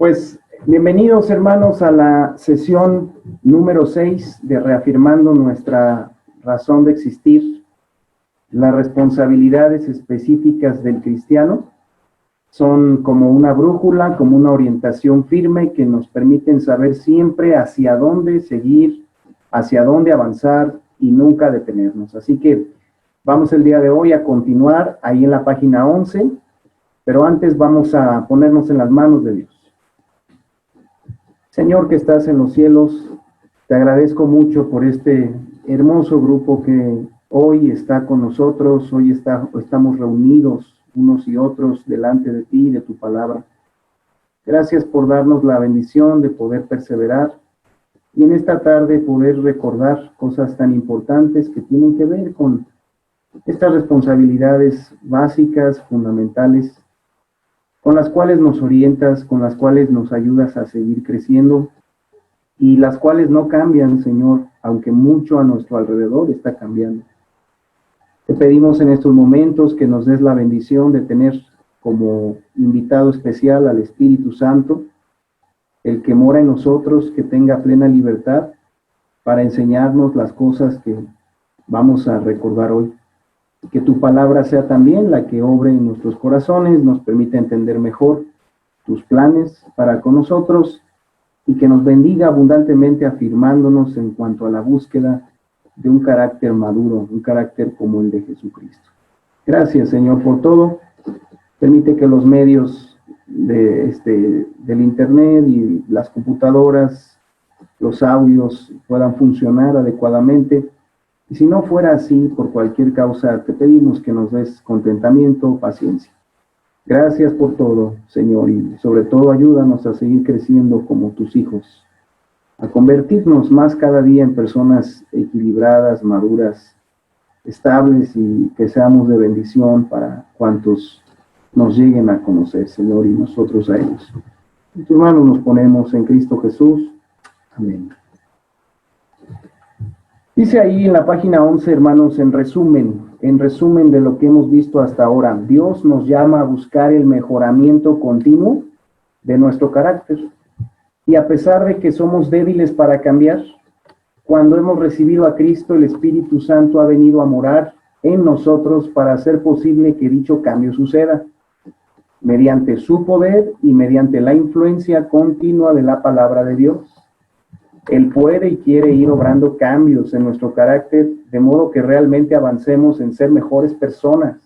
Pues bienvenidos hermanos a la sesión número 6 de Reafirmando nuestra razón de existir. Las responsabilidades específicas del cristiano son como una brújula, como una orientación firme que nos permiten saber siempre hacia dónde seguir, hacia dónde avanzar y nunca detenernos. Así que vamos el día de hoy a continuar ahí en la página 11, pero antes vamos a ponernos en las manos de Dios. Señor que estás en los cielos, te agradezco mucho por este hermoso grupo que hoy está con nosotros, hoy estamos reunidos unos y otros delante de ti y de tu palabra. Gracias por darnos la bendición de poder perseverar y en esta tarde poder recordar cosas tan importantes que tienen que ver con estas responsabilidades básicas, fundamentales, con las cuales nos orientas, con las cuales nos ayudas a seguir creciendo y las cuales no cambian, Señor, aunque mucho a nuestro alrededor está cambiando. Te pedimos en estos momentos que nos des la bendición de tener como invitado especial al Espíritu Santo, el que mora en nosotros, que tenga plena libertad para enseñarnos las cosas que vamos a recordar hoy. Que tu palabra sea también la que obre en nuestros corazones, nos permita entender mejor tus planes para con nosotros y que nos bendiga abundantemente afirmándonos en cuanto a la búsqueda de un carácter maduro, un carácter como el de Jesucristo. Gracias, Señor, por todo. Permite que los medios del internet y las computadoras, los audios puedan funcionar adecuadamente. Y si no fuera así, por cualquier causa, te pedimos que nos des contentamiento, paciencia. Gracias por todo, Señor, y sobre todo ayúdanos a seguir creciendo como tus hijos, a convertirnos más cada día en personas equilibradas, maduras, estables y que seamos de bendición para cuantos nos lleguen a conocer, Señor, y nosotros a ellos. En tus manos nos ponemos en Cristo Jesús. Amén. Dice ahí en la página 11, hermanos, en resumen de lo que hemos visto hasta ahora, Dios nos llama a buscar el mejoramiento continuo de nuestro carácter. Y a pesar de que somos débiles para cambiar, cuando hemos recibido a Cristo, el Espíritu Santo ha venido a morar en nosotros para hacer posible que dicho cambio suceda, mediante su poder y mediante la influencia continua de la palabra de Dios. Él puede y quiere ir obrando cambios en nuestro carácter, de modo que realmente avancemos en ser mejores personas.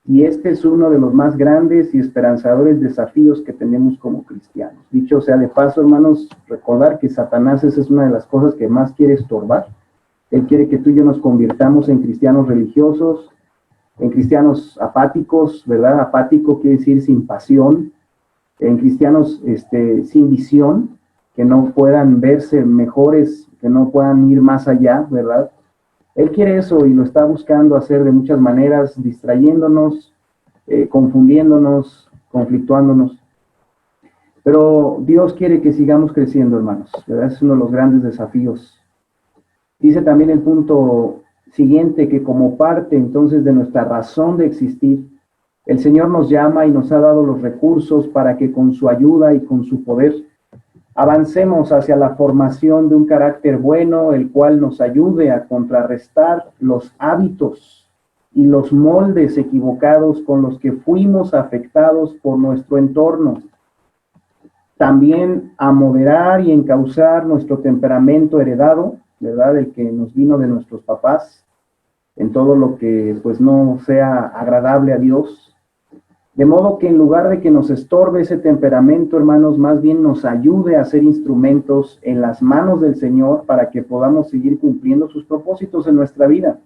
Y este es uno de los más grandes y esperanzadores desafíos que tenemos como cristianos. Dicho sea de paso, hermanos, recordar que Satanás esa es una de las cosas que más quiere estorbar. Él quiere que tú y yo nos convirtamos en cristianos religiosos, en cristianos apáticos, ¿verdad? Apático quiere decir sin pasión, en cristianos sin visión, que no puedan verse mejores, que no puedan ir más allá, ¿verdad? Él quiere eso y lo está buscando hacer de muchas maneras, distrayéndonos, confundiéndonos, conflictuándonos. Pero Dios quiere que sigamos creciendo, hermanos, ¿verdad? Es uno de los grandes desafíos. Dice también el punto siguiente que como parte entonces de nuestra razón de existir, el Señor nos llama y nos ha dado los recursos para que con su ayuda y con su poder avancemos hacia la formación de un carácter bueno, el cual nos ayude a contrarrestar los hábitos y los moldes equivocados con los que fuimos afectados por nuestro entorno. También a moderar y encauzar nuestro temperamento heredado, ¿verdad? El que nos vino de nuestros papás, en todo lo que pues no sea agradable a Dios. De modo que en lugar de que nos estorbe ese temperamento, hermanos, más bien nos ayude a ser instrumentos en las manos del Señor para que podamos seguir cumpliendo sus propósitos en nuestra vida.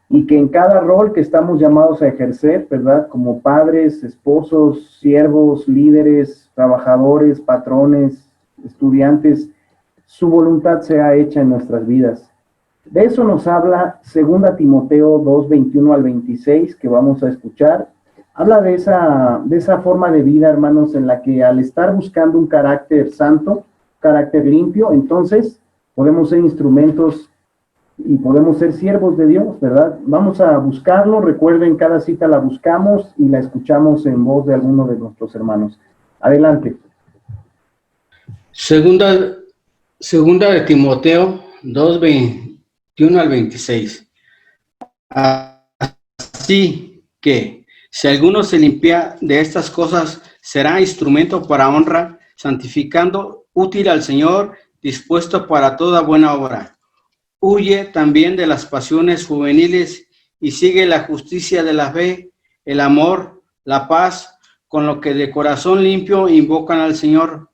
Y que en cada rol que estamos llamados a ejercer, ¿verdad? Como padres, esposos, siervos, líderes, trabajadores, patrones, estudiantes, su voluntad sea hecha en nuestras vidas. De eso nos habla 2 Timoteo 2, 21 al 26, que vamos a escuchar. Habla de esa forma de vida, hermanos, en la que al estar buscando un carácter santo, carácter limpio, entonces podemos ser instrumentos y podemos ser siervos de Dios, ¿verdad? Vamos a buscarlo, recuerden, cada cita la buscamos y la escuchamos en voz de alguno de nuestros hermanos. Adelante. Segunda, segunda de Timoteo 2, 21 al 26. Así que, si alguno se limpia de estas cosas, será instrumento para honra, santificando, útil al Señor, dispuesto para toda buena obra. Huye también de las pasiones juveniles y sigue la justicia de la fe, el amor, la paz, con lo que de corazón limpio invocan al Señor,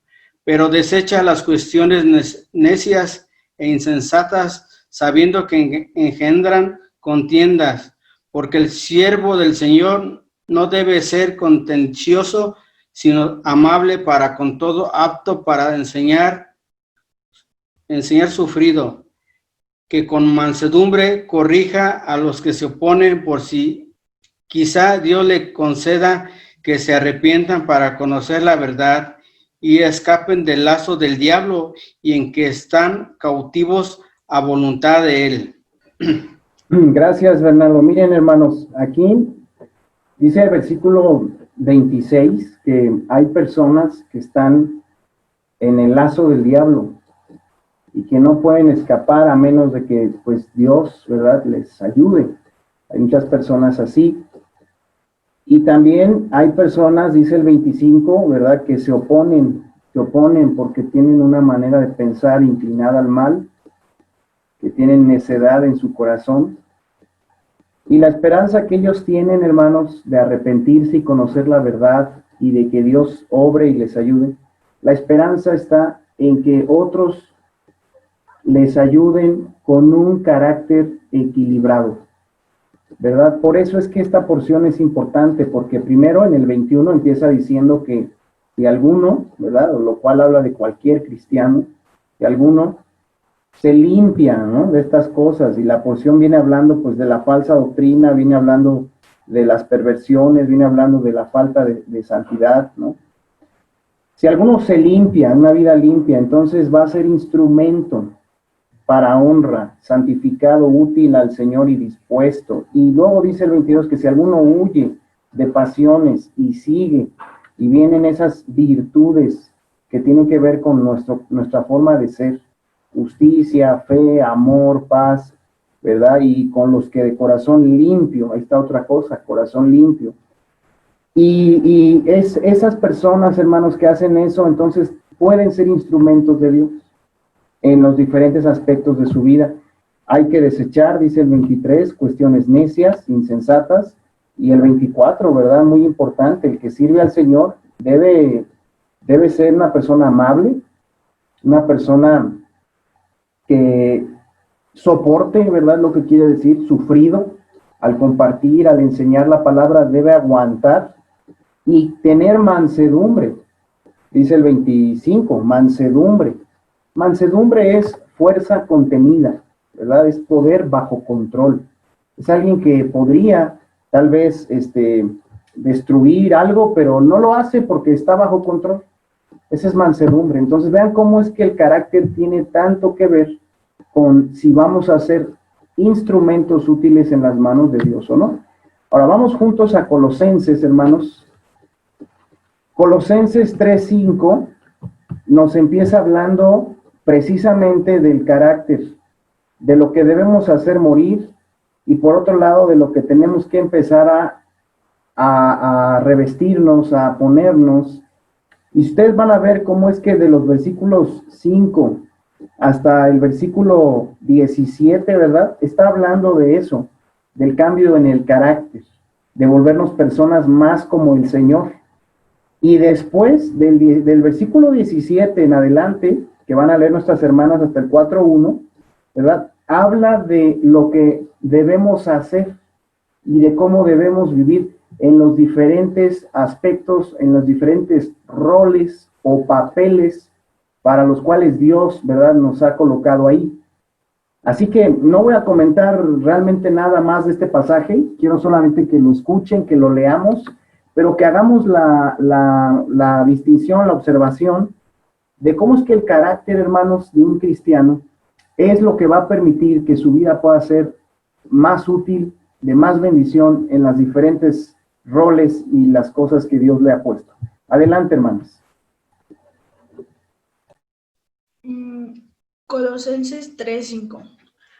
pero desecha las cuestiones necias e insensatas, sabiendo que engendran contiendas, porque el siervo del Señor no debe ser contencioso, sino amable para con todo, apto para enseñar sufrido, que con mansedumbre corrija a los que se oponen, por si quizá Dios le conceda que se arrepientan para conocer la verdad y escapen del lazo del diablo y en que están cautivos a voluntad de él. Gracias, Bernardo. Miren, hermanos, aquí dice el versículo 26 que hay personas que están en el lazo del diablo y que no pueden escapar a menos de que, pues, Dios, ¿verdad?, les ayude. Hay muchas personas así. Y también hay personas, dice el 25, ¿verdad?, que se oponen porque tienen una manera de pensar inclinada al mal, que tienen necedad en su corazón. Y la esperanza que ellos tienen, hermanos, de arrepentirse y conocer la verdad y de que Dios obre y les ayude, la esperanza está en que otros les ayuden con un carácter equilibrado, ¿verdad? Por eso es que esta porción es importante, porque primero en el 21 empieza diciendo que si alguno, ¿verdad?, lo cual habla de cualquier cristiano, que alguno se limpia, ¿no?, de estas cosas, y la porción viene hablando pues de la falsa doctrina, viene hablando de las perversiones, viene hablando de la falta de santidad, ¿no? Si alguno se limpia, una vida limpia, entonces va a ser instrumento para honra, santificado, útil al Señor y dispuesto. Y luego dice el 22 que si alguno huye de pasiones y sigue, y vienen esas virtudes que tienen que ver con nuestra forma de ser, justicia, fe, amor, paz, ¿verdad? Y con los que de corazón limpio, ahí está otra cosa, corazón limpio. Y esas personas, hermanos, que hacen eso, entonces pueden ser instrumentos de Dios en los diferentes aspectos de su vida. Hay que desechar, dice el 23, cuestiones necias, insensatas, y el 24, ¿verdad? Muy importante, el que sirve al Señor debe ser una persona amable, una persona que soporte, ¿verdad?, lo que quiere decir, sufrido, al compartir, al enseñar la palabra, debe aguantar y tener mansedumbre. Dice el 25, mansedumbre. Mansedumbre es fuerza contenida, ¿verdad? Es poder bajo control. Es alguien que podría tal vez destruir algo, pero no lo hace porque está bajo control. Esa es mansedumbre. Entonces vean cómo es que el carácter tiene tanto que ver con si vamos a ser instrumentos útiles en las manos de Dios o no. Ahora vamos juntos a Colosenses, hermanos. Colosenses 3:5 nos empieza hablando precisamente del carácter, de lo que debemos hacer morir, y por otro lado de lo que tenemos que empezar a revestirnos, a ponernos. Y ustedes van a ver cómo es que de los versículos 5 hasta el versículo 17, ¿verdad?, está hablando de eso, del cambio en el carácter, de volvernos personas más como el Señor. Y después del versículo 17 en adelante, que van a leer nuestras hermanas hasta el 4:1, ¿verdad?, habla de lo que debemos hacer y de cómo debemos vivir en los diferentes aspectos, en los diferentes roles o papeles para los cuales Dios, ¿verdad?, nos ha colocado ahí. Así que no voy a comentar realmente nada más de este pasaje, quiero solamente que lo escuchen, que lo leamos, pero que hagamos la distinción, la observación de cómo es que el carácter, hermanos, de un cristiano es lo que va a permitir que su vida pueda ser más útil, de más bendición en las diferentes roles y las cosas que Dios le ha puesto. Adelante, hermanos. Colosenses 3:5.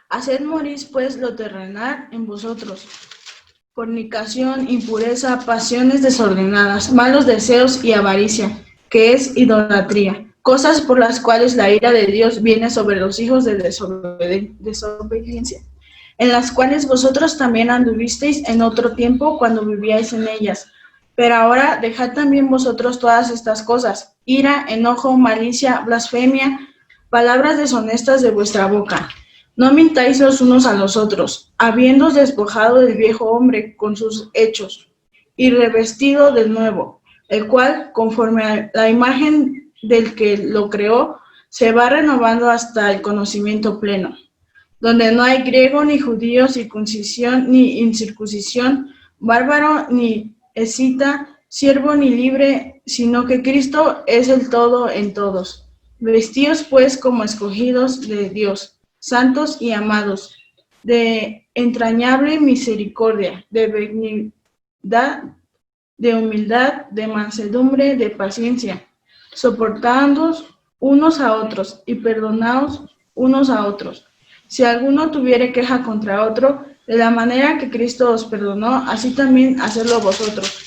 Haced morir pues lo terrenal en vosotros: fornicación, impureza, pasiones desordenadas, malos deseos y avaricia, que es idolatría, cosas por las cuales la ira de Dios viene sobre los hijos de desobediencia, en las cuales vosotros también anduvisteis en otro tiempo cuando vivíais en ellas. Pero ahora dejad también vosotros todas estas cosas: ira, enojo, malicia, blasfemia, palabras deshonestas de vuestra boca. No mintáis los unos a los otros, habiéndoos despojado del viejo hombre con sus hechos, y revestido del nuevo, el cual, conforme a la imagen del que lo creó, se va renovando hasta el conocimiento pleno, donde no hay griego ni judío, circuncisión ni incircuncisión, bárbaro ni escita, siervo ni libre, sino que Cristo es el todo en todos. Vestíos pues como escogidos de Dios, santos y amados, de entrañable misericordia, de benignidad, de humildad, de mansedumbre, de paciencia, soportándoos unos a otros y perdonaos unos a otros. Si alguno tuviere queja contra otro, de la manera que Cristo os perdonó, así también hacedlo vosotros.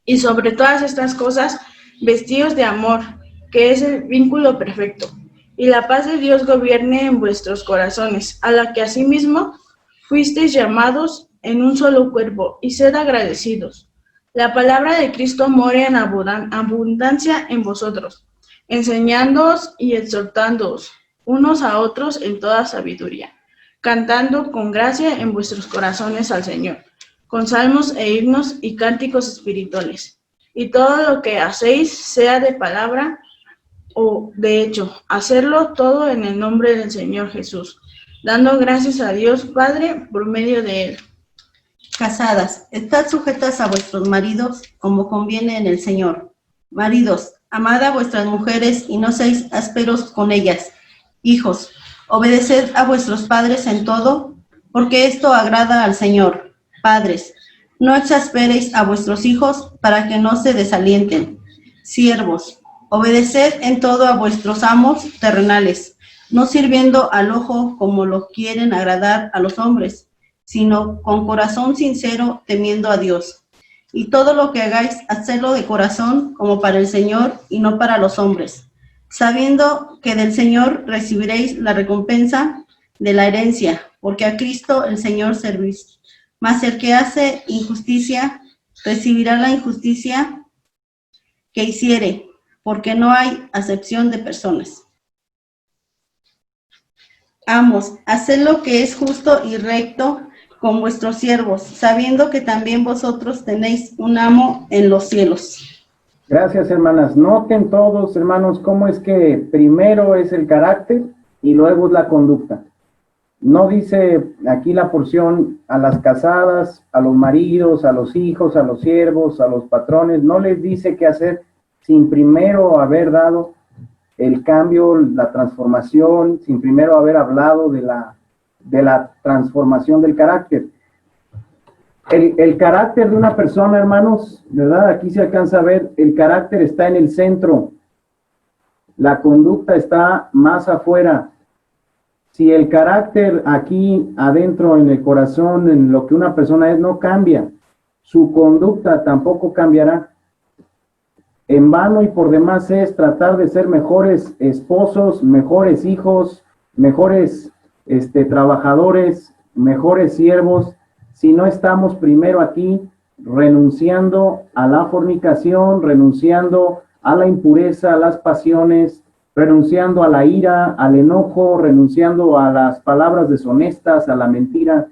Y sobre todas estas cosas, vestíos de amor, que es el vínculo perfecto, y la paz de Dios gobierne en vuestros corazones, a la que asimismo fuisteis llamados en un solo cuerpo, y sed agradecidos. La palabra de Cristo more en abundancia en vosotros, enseñándoos y exhortándoos unos a otros en toda sabiduría, cantando con gracia en vuestros corazones al Señor, con salmos e himnos y cánticos espirituales. Y todo lo que hacéis, sea de palabra o de hecho, hacerlo todo en el nombre del Señor Jesús, dando gracias a Dios Padre por medio de Él. Casadas, estad sujetas a vuestros maridos como conviene en el Señor. Maridos, amad a vuestras mujeres y no seáis ásperos con ellas. Hijos, obedeced a vuestros padres en todo, porque esto agrada al Señor. Padres, no exasperéis a vuestros hijos para que no se desalienten. Siervos, obedeced en todo a vuestros amos terrenales, no sirviendo al ojo como lo quieren agradar a los hombres, sino con corazón sincero, temiendo a Dios. Y todo lo que hagáis, hacedlo de corazón, como para el Señor y no para los hombres, sabiendo que del Señor recibiréis la recompensa de la herencia, porque a Cristo el Señor servís. Mas el que hace injusticia, recibirá la injusticia que hiciere, porque no hay acepción de personas. Amos, haced lo que es justo y recto con vuestros siervos, sabiendo que también vosotros tenéis un amo en los cielos. Gracias, hermanas. Noten todos, hermanos, cómo es que primero es el carácter y luego es la conducta. No dice aquí la porción a las casadas, a los maridos, a los hijos, a los siervos, a los patrones. No les dice qué hacer sin primero haber dado el cambio, la transformación, sin primero haber hablado de la transformación del carácter. El carácter de una persona, hermanos, ¿verdad? Aquí se alcanza a ver, el carácter está en el centro, la conducta está más afuera. Si el carácter aquí adentro en el corazón, en lo que una persona es, no cambia, su conducta tampoco cambiará. En vano y por demás es tratar de ser mejores esposos, mejores hijos, mejores trabajadores, mejores siervos, si no estamos primero aquí renunciando a la fornicación, renunciando a la impureza, a las pasiones, renunciando a la ira, al enojo, renunciando a las palabras deshonestas, a la mentira,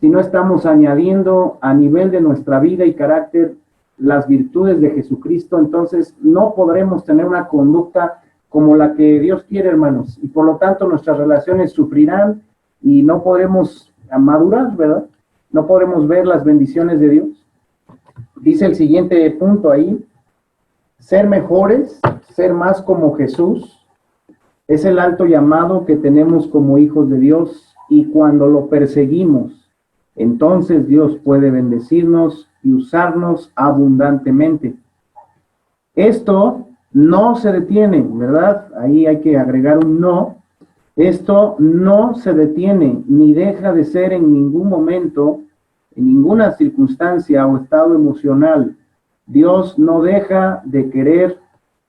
si no estamos añadiendo a nivel de nuestra vida y carácter las virtudes de Jesucristo, entonces no podremos tener una conducta como la que Dios quiere, hermanos, y por lo tanto nuestras relaciones sufrirán y no podremos madurar, ¿verdad? No podremos ver las bendiciones de Dios. Dice el siguiente punto ahí, ser mejores, ser más como Jesús, es el alto llamado que tenemos como hijos de Dios, y cuando lo perseguimos, entonces Dios puede bendecirnos y usarnos abundantemente. Esto no se detiene, ¿verdad? Ahí hay que agregar un no. Esto no se detiene ni deja de ser en ningún momento, en ninguna circunstancia o estado emocional. Dios no deja de querer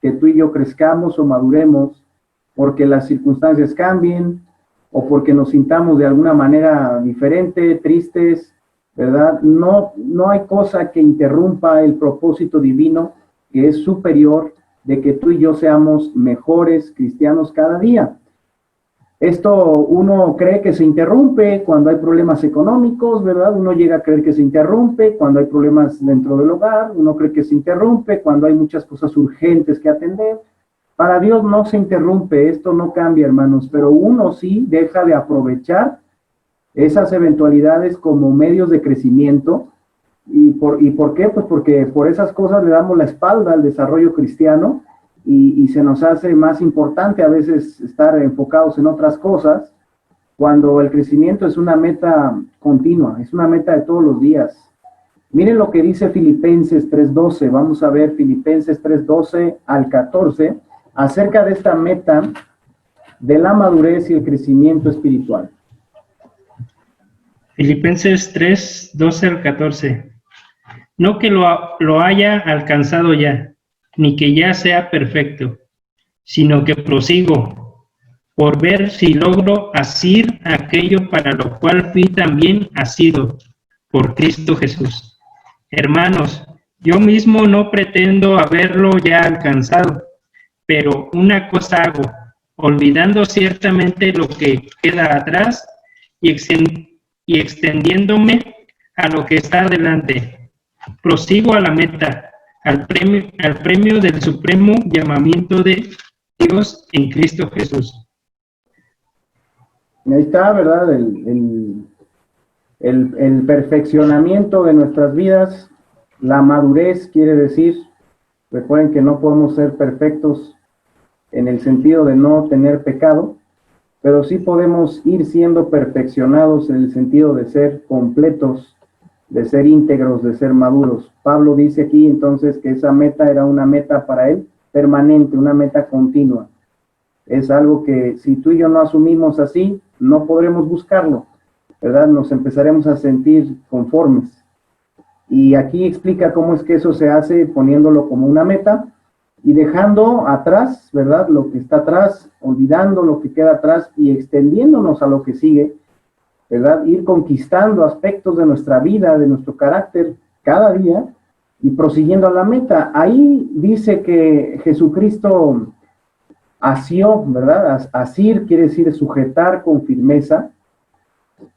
que tú y yo crezcamos o maduremos porque las circunstancias cambien o porque nos sintamos de alguna manera diferente, tristes, ¿verdad? No hay cosa que interrumpa el propósito divino que es superior de que tú y yo seamos mejores cristianos cada día. Esto uno cree que se interrumpe cuando hay problemas económicos, ¿verdad? Uno llega a creer que se interrumpe cuando hay problemas dentro del hogar, uno cree que se interrumpe cuando hay muchas cosas urgentes que atender. Para Dios no se interrumpe, esto no cambia, hermanos, pero uno sí deja de aprovechar esas eventualidades como medios de crecimiento. ¿Y por qué? Pues porque por esas cosas le damos la espalda al desarrollo cristiano y se nos hace más importante a veces estar enfocados en otras cosas, cuando el crecimiento es una meta continua, es una meta de todos los días. Miren lo que dice Filipenses 3:12, vamos a ver Filipenses 3:12 al 14, acerca de esta meta de la madurez y el crecimiento espiritual. Filipenses 3:12 al 14. No que lo haya alcanzado ya, ni que ya sea perfecto, sino que prosigo, por ver si logro asir aquello para lo cual fui también asido, por Cristo Jesús. Hermanos, yo mismo no pretendo haberlo ya alcanzado, pero una cosa hago, olvidando ciertamente lo que queda atrás y extendiéndome a lo que está adelante. Prosigo a la meta, al premio del supremo llamamiento de Dios en Cristo Jesús. Y ahí está, ¿verdad? El perfeccionamiento de nuestras vidas, la madurez quiere decir, recuerden que no podemos ser perfectos en el sentido de no tener pecado, pero sí podemos ir siendo perfeccionados en el sentido de ser completos, de ser íntegros, de ser maduros. Pablo dice aquí entonces que esa meta era una meta para él permanente, una meta continua. Es algo que si tú y yo no asumimos así, no podremos buscarlo, ¿verdad? Nos empezaremos a sentir conformes. Y aquí explica cómo es que eso se hace poniéndolo como una meta y dejando atrás, ¿verdad? Lo que está atrás, olvidando lo que queda atrás y extendiéndonos a lo que sigue, ¿verdad? Ir conquistando aspectos de nuestra vida, de nuestro carácter cada día y prosiguiendo a la meta. Ahí dice que Jesucristo asió, ¿verdad? Asir quiere decir sujetar con firmeza.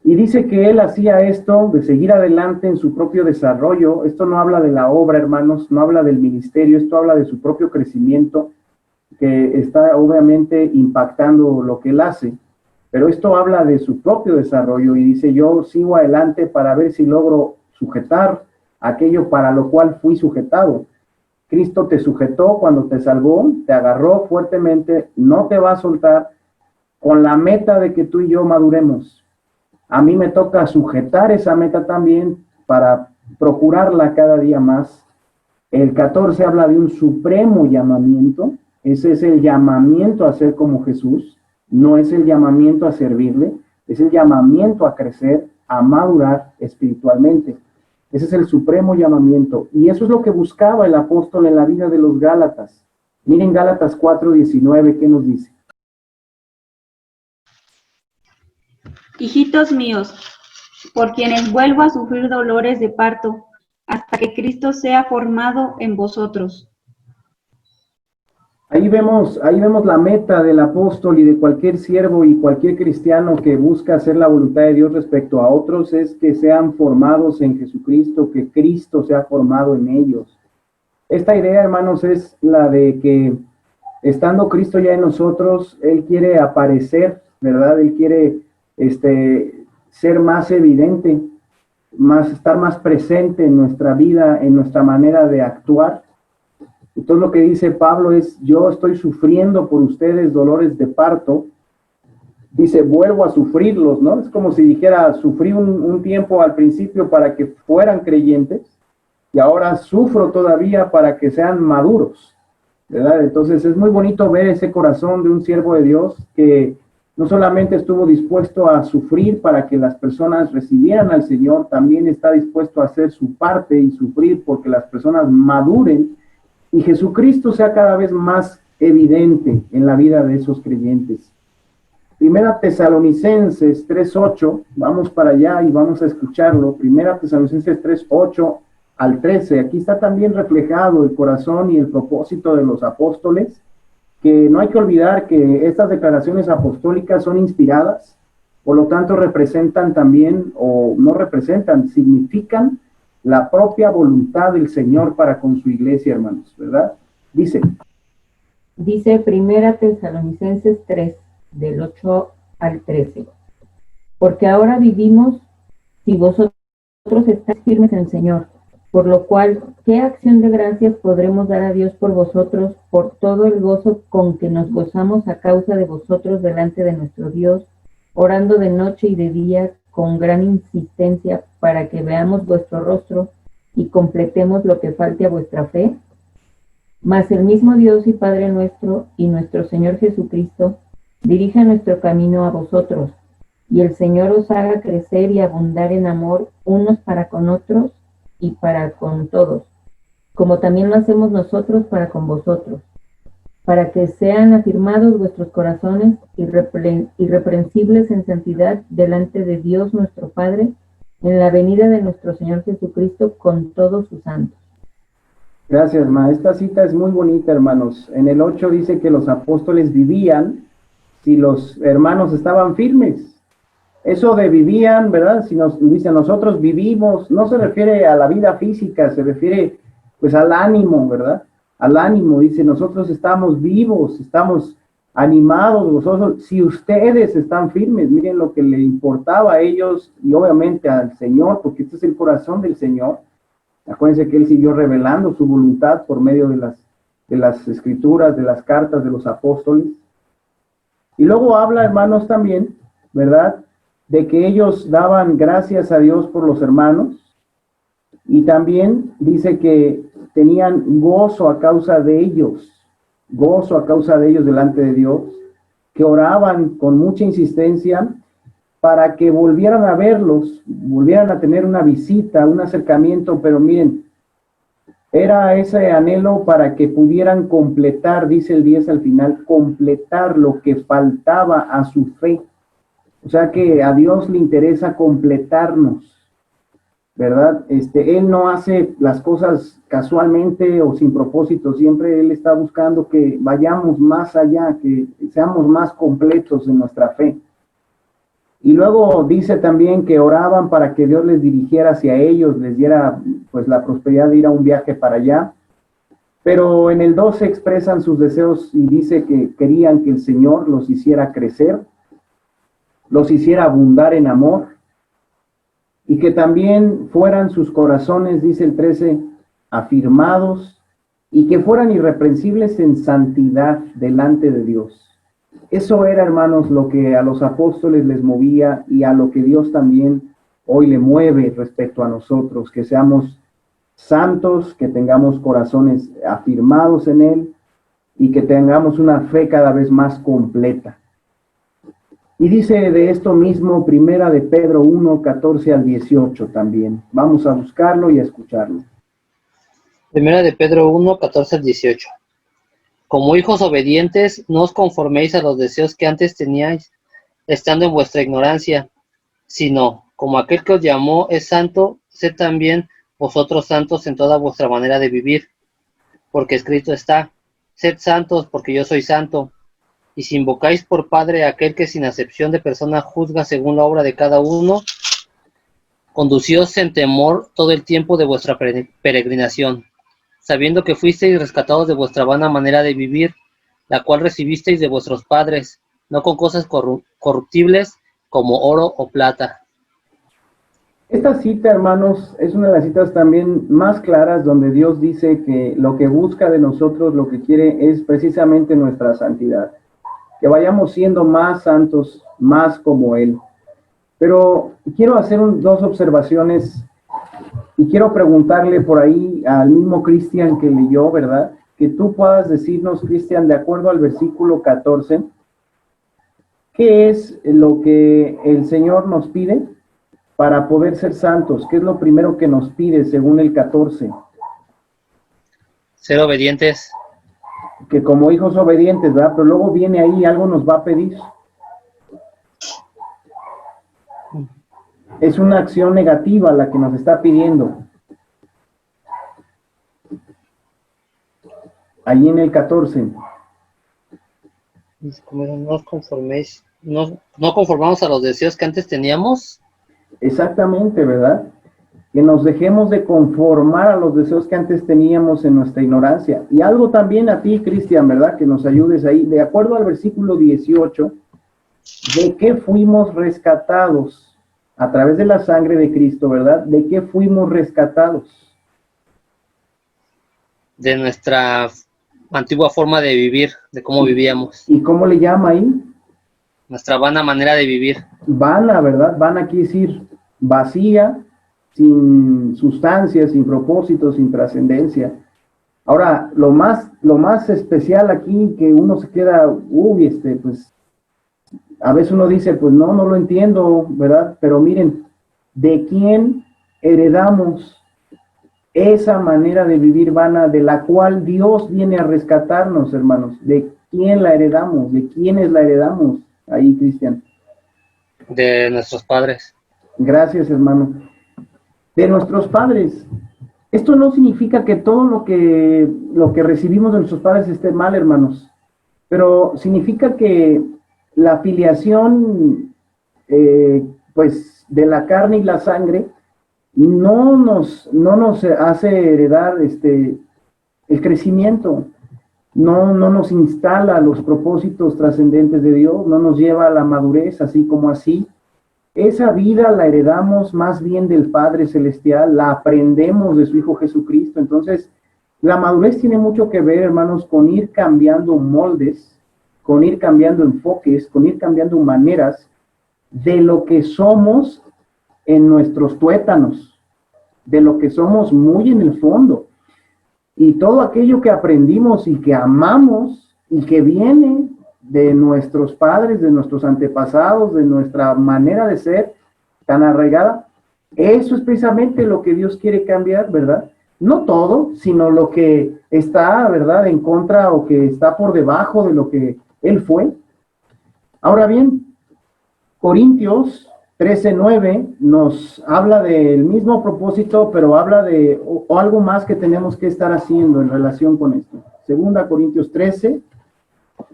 Y dice que él hacía esto de seguir adelante en su propio desarrollo. Esto no habla de la obra, hermanos, no habla del ministerio, esto habla de su propio crecimiento, que está obviamente impactando lo que él hace. Pero esto habla de su propio desarrollo y dice, yo sigo adelante para ver si logro sujetar aquello para lo cual fui sujetado. Cristo te sujetó cuando te salvó, te agarró fuertemente, no te va a soltar, con la meta de que tú y yo maduremos. A mí me toca sujetar esa meta también para procurarla cada día más. El 14 habla de un supremo llamamiento. Ese es el llamamiento a ser como Jesús. No es el llamamiento a servirle, es el llamamiento a crecer, a madurar espiritualmente. Ese es el supremo llamamiento. Y eso es lo que buscaba el apóstol en la vida de los Gálatas. Miren Gálatas 4:19, ¿qué nos dice? Hijitos míos, por quienes vuelvo a sufrir dolores de parto, hasta que Cristo sea formado en vosotros. Ahí vemos la meta del apóstol y de cualquier siervo y cualquier cristiano que busca hacer la voluntad de Dios respecto a otros, es que sean formados en Jesucristo, que Cristo sea formado en ellos. Esta idea, hermanos, es la de que estando Cristo ya en nosotros, Él quiere aparecer, ¿verdad? Él quiere ser más evidente, estar más presente en nuestra vida, en nuestra manera de actuar. Entonces lo que dice Pablo es, yo estoy sufriendo por ustedes dolores de parto. Dice, vuelvo a sufrirlos, ¿no? Es como si dijera, sufrí un tiempo al principio para que fueran creyentes y ahora sufro todavía para que sean maduros. ¿verdad? Entonces es muy bonito ver ese corazón de un siervo de Dios que no solamente estuvo dispuesto a sufrir para que las personas recibieran al Señor, también está dispuesto a hacer su parte y sufrir porque las personas maduren y Jesucristo sea cada vez más evidente en la vida de esos creyentes. Primera Tesalonicenses 3:8, vamos para allá y vamos a escucharlo. Primera Tesalonicenses 3:8 al 13, aquí está también reflejado el corazón y el propósito de los apóstoles, que no hay que olvidar que estas declaraciones apostólicas son inspiradas, por lo tanto representan también, o no representan, significan la propia voluntad del Señor para con su iglesia, hermanos, ¿verdad? Dice Primera Tesalonicenses 3, del 8 al 13. Porque ahora vivimos si vosotros estáis firmes en el Señor, por lo cual, ¿qué acción de gracias podremos dar a Dios por vosotros, por todo el gozo con que nos gozamos a causa de vosotros delante de nuestro Dios, orando de noche y de día con gran insistencia para que veamos vuestro rostro y completemos lo que falte a vuestra fe? Mas el mismo Dios y Padre nuestro y nuestro Señor Jesucristo dirija nuestro camino a vosotros, y el Señor os haga crecer y abundar en amor unos para con otros y para con todos, como también lo hacemos nosotros para con vosotros, para que sean afirmados vuestros corazones irreprensibles en santidad delante de Dios nuestro Padre, en la venida de nuestro Señor Jesucristo con todos sus santos. Gracias, ma. Esta cita es muy bonita, hermanos. En el 8 dice que los apóstoles vivían si los hermanos estaban firmes. Eso de vivían, ¿verdad? Si nos dice nosotros vivimos, no se refiere a la vida física, se refiere pues al ánimo, ¿verdad? Al ánimo, dice, nosotros estamos vivos, estamos animados, vosotros, si ustedes están firmes, miren lo que le importaba a ellos y obviamente al Señor, porque este es el corazón del Señor. Acuérdense que Él siguió revelando su voluntad por medio de las escrituras, de las cartas de los apóstoles. Y luego habla, hermanos, también, ¿verdad?, de que ellos daban gracias a Dios por los hermanos, y también dice que tenían gozo a causa de ellos delante de Dios, que oraban con mucha insistencia para que volvieran a verlos, volvieran a tener una visita, un acercamiento, pero miren, era ese anhelo para que pudieran completar, dice el 10 al final, completar lo que faltaba a su fe. O sea que a Dios le interesa completarnos, ¿verdad? Él no hace las cosas casualmente o sin propósito, siempre Él está buscando que vayamos más allá, que seamos más completos en nuestra fe. Y luego dice también que oraban para que Dios les dirigiera hacia ellos, les diera pues la prosperidad de ir a un viaje para allá. Pero en el 12 expresan sus deseos y dice que querían que el Señor los hiciera crecer, los hiciera abundar en amor, y que también fueran sus corazones, dice el 13, afirmados, y que fueran irreprensibles en santidad delante de Dios. Eso era, hermanos, lo que a los apóstoles les movía y a lo que Dios también hoy le mueve respecto a nosotros, que seamos santos, que tengamos corazones afirmados en Él y que tengamos una fe cada vez más completa. Y dice de esto mismo Primera de Pedro 1, 14 al 18 también. Vamos a buscarlo y a escucharlo. Primera de Pedro 1, 14 al 18. Como hijos obedientes, no os conforméis a los deseos que antes teníais, estando en vuestra ignorancia, sino, como aquel que os llamó es santo, sed también vosotros santos en toda vuestra manera de vivir. Porque escrito está, sed santos porque yo soy santo. Y si invocáis por Padre a aquel que sin acepción de persona juzga según la obra de cada uno, conducíos en temor todo el tiempo de vuestra peregrinación, sabiendo que fuisteis rescatados de vuestra vana manera de vivir, la cual recibisteis de vuestros padres, no con cosas corruptibles como oro o plata. Esta cita, hermanos, es una de las citas también más claras donde Dios dice que lo que busca de nosotros, lo que quiere es precisamente nuestra santidad. Que vayamos siendo más santos, más como Él. Pero quiero hacer dos observaciones y quiero preguntarle por ahí al mismo Cristian que leyó, ¿verdad? que tú puedas decirnos, Cristian, de acuerdo al versículo 14, ¿qué es lo que el Señor nos pide para poder ser santos? ¿Qué es lo primero que nos pide según el 14? Ser obedientes. Que como hijos obedientes, ¿verdad? Pero luego viene ahí, algo nos va a pedir. Es una acción negativa la que nos está pidiendo. Ahí en el 14. No os conforméis, no conformamos a los deseos que antes teníamos. Exactamente, ¿verdad? Que nos dejemos de conformar a los deseos que antes teníamos en nuestra ignorancia. Y algo también a ti, Cristian, ¿verdad? Que nos ayudes ahí. De acuerdo al versículo 18, ¿de qué fuimos rescatados? A través de la sangre de Cristo, ¿verdad? ¿De qué fuimos rescatados? De nuestra antigua forma de vivir, de cómo vivíamos. ¿Y cómo le llama ahí? Nuestra vana manera de vivir. Vana, ¿verdad? Vana quiere decir vacía, sin sustancia, sin propósito, sin trascendencia. Ahora, lo más especial aquí que uno se queda, pues, a veces uno dice, pues no lo entiendo, ¿verdad? Pero miren, ¿de quién heredamos esa manera de vivir vana de la cual Dios viene a rescatarnos, hermanos? ¿De quién la heredamos? ¿De quiénes la heredamos? Ahí, Cristian. De nuestros padres. Gracias, hermano. De nuestros padres. Esto no significa que todo lo que recibimos de nuestros padres esté mal, hermanos, pero significa que la filiación, pues, de la carne y la sangre no nos hace heredar el crecimiento, no nos instala los propósitos trascendentes de Dios, no nos lleva a la madurez así como así. Esa vida la heredamos más bien del Padre Celestial, la aprendemos de su Hijo Jesucristo. Entonces, la madurez tiene mucho que ver, hermanos, con ir cambiando moldes, con ir cambiando enfoques, con ir cambiando maneras de lo que somos en nuestros tuétanos, de lo que somos muy en el fondo. Y todo aquello que aprendimos y que amamos y que viene de nuestros padres, de nuestros antepasados, de nuestra manera de ser tan arraigada, eso es precisamente lo que Dios quiere cambiar, ¿verdad? No todo, sino lo que está, ¿verdad?, en contra o que está por debajo de lo que Él fue. Ahora bien, Corintios 13:9 nos habla del mismo propósito, pero habla de o algo más que tenemos que estar haciendo en relación con esto. Segunda Corintios 13.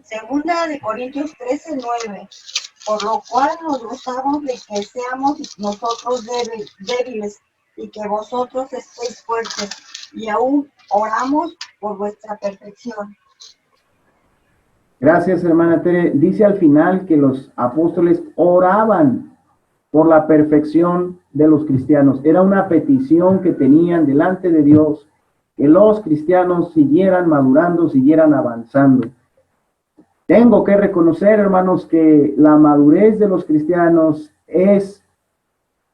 Segunda de Corintios 13:9. Por lo cual nos gozamos de que seamos nosotros débiles y que vosotros estéis fuertes, y aún oramos por vuestra perfección. Gracias, hermana Tere. Dice al final que los apóstoles oraban por la perfección de los cristianos. Era una petición que tenían delante de Dios, que los cristianos siguieran madurando, siguieran avanzando. Tengo que reconocer, hermanos, que la madurez de los cristianos es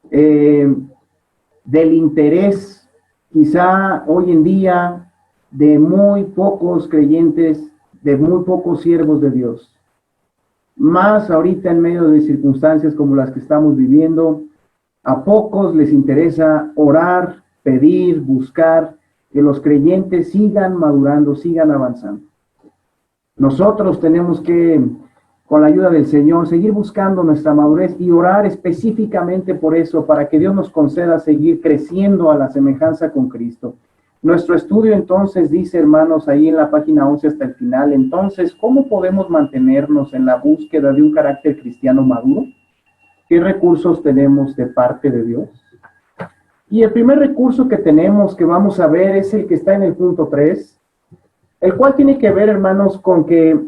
del interés, quizá hoy en día, de muy pocos creyentes, de muy pocos siervos de Dios. Más ahorita en medio de circunstancias como las que estamos viviendo, a pocos les interesa orar, pedir, buscar que los creyentes sigan madurando, sigan avanzando. Nosotros tenemos que, con la ayuda del Señor, seguir buscando nuestra madurez y orar específicamente por eso, para que Dios nos conceda seguir creciendo a la semejanza con Cristo. Nuestro estudio entonces dice, hermanos, ahí en la página 11 hasta el final, entonces, ¿cómo podemos mantenernos en la búsqueda de un carácter cristiano maduro? ¿Qué recursos tenemos de parte de Dios? Y el primer recurso que tenemos, que vamos a ver, es el que está en el punto 3, el cual tiene que ver, hermanos, con que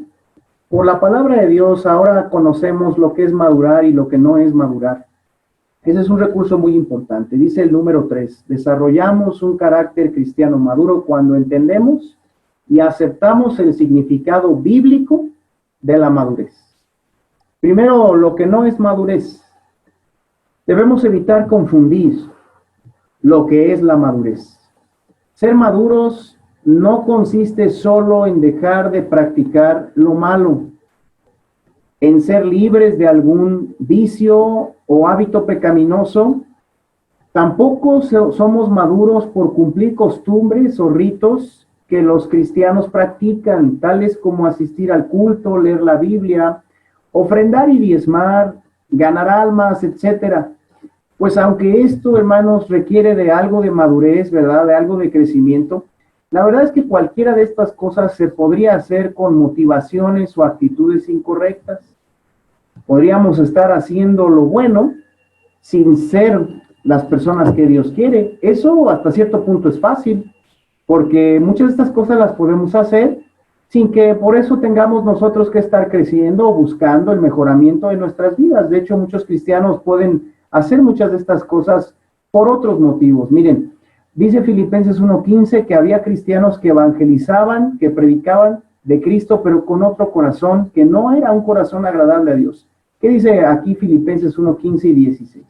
por la palabra de Dios ahora conocemos lo que es madurar y lo que no es madurar. Ese es un recurso muy importante. Dice el número 3, desarrollamos un carácter cristiano maduro cuando entendemos y aceptamos el significado bíblico de la madurez. Primero, lo que no es madurez. Debemos evitar confundir lo que es la madurez. Ser maduros no consiste solo en dejar de practicar lo malo, en ser libres de algún vicio o hábito pecaminoso. Tampoco somos maduros por cumplir costumbres o ritos que los cristianos practican, tales como asistir al culto, leer la Biblia, ofrendar y diezmar, ganar almas, etcétera. Pues aunque esto, hermanos, requiere de algo de madurez, ¿verdad? De algo de crecimiento, la verdad es que cualquiera de estas cosas se podría hacer con motivaciones o actitudes incorrectas. Podríamos estar haciendo lo bueno sin ser las personas que Dios quiere. Eso hasta cierto punto es fácil, porque muchas de estas cosas las podemos hacer sin que por eso tengamos nosotros que estar creciendo o buscando el mejoramiento de nuestras vidas. De hecho, muchos cristianos pueden hacer muchas de estas cosas por otros motivos. Miren, dice Filipenses 1:15 que había cristianos que evangelizaban, que predicaban de Cristo, pero con otro corazón que no era un corazón agradable a Dios. ¿Qué dice aquí Filipenses 1:15 y 16?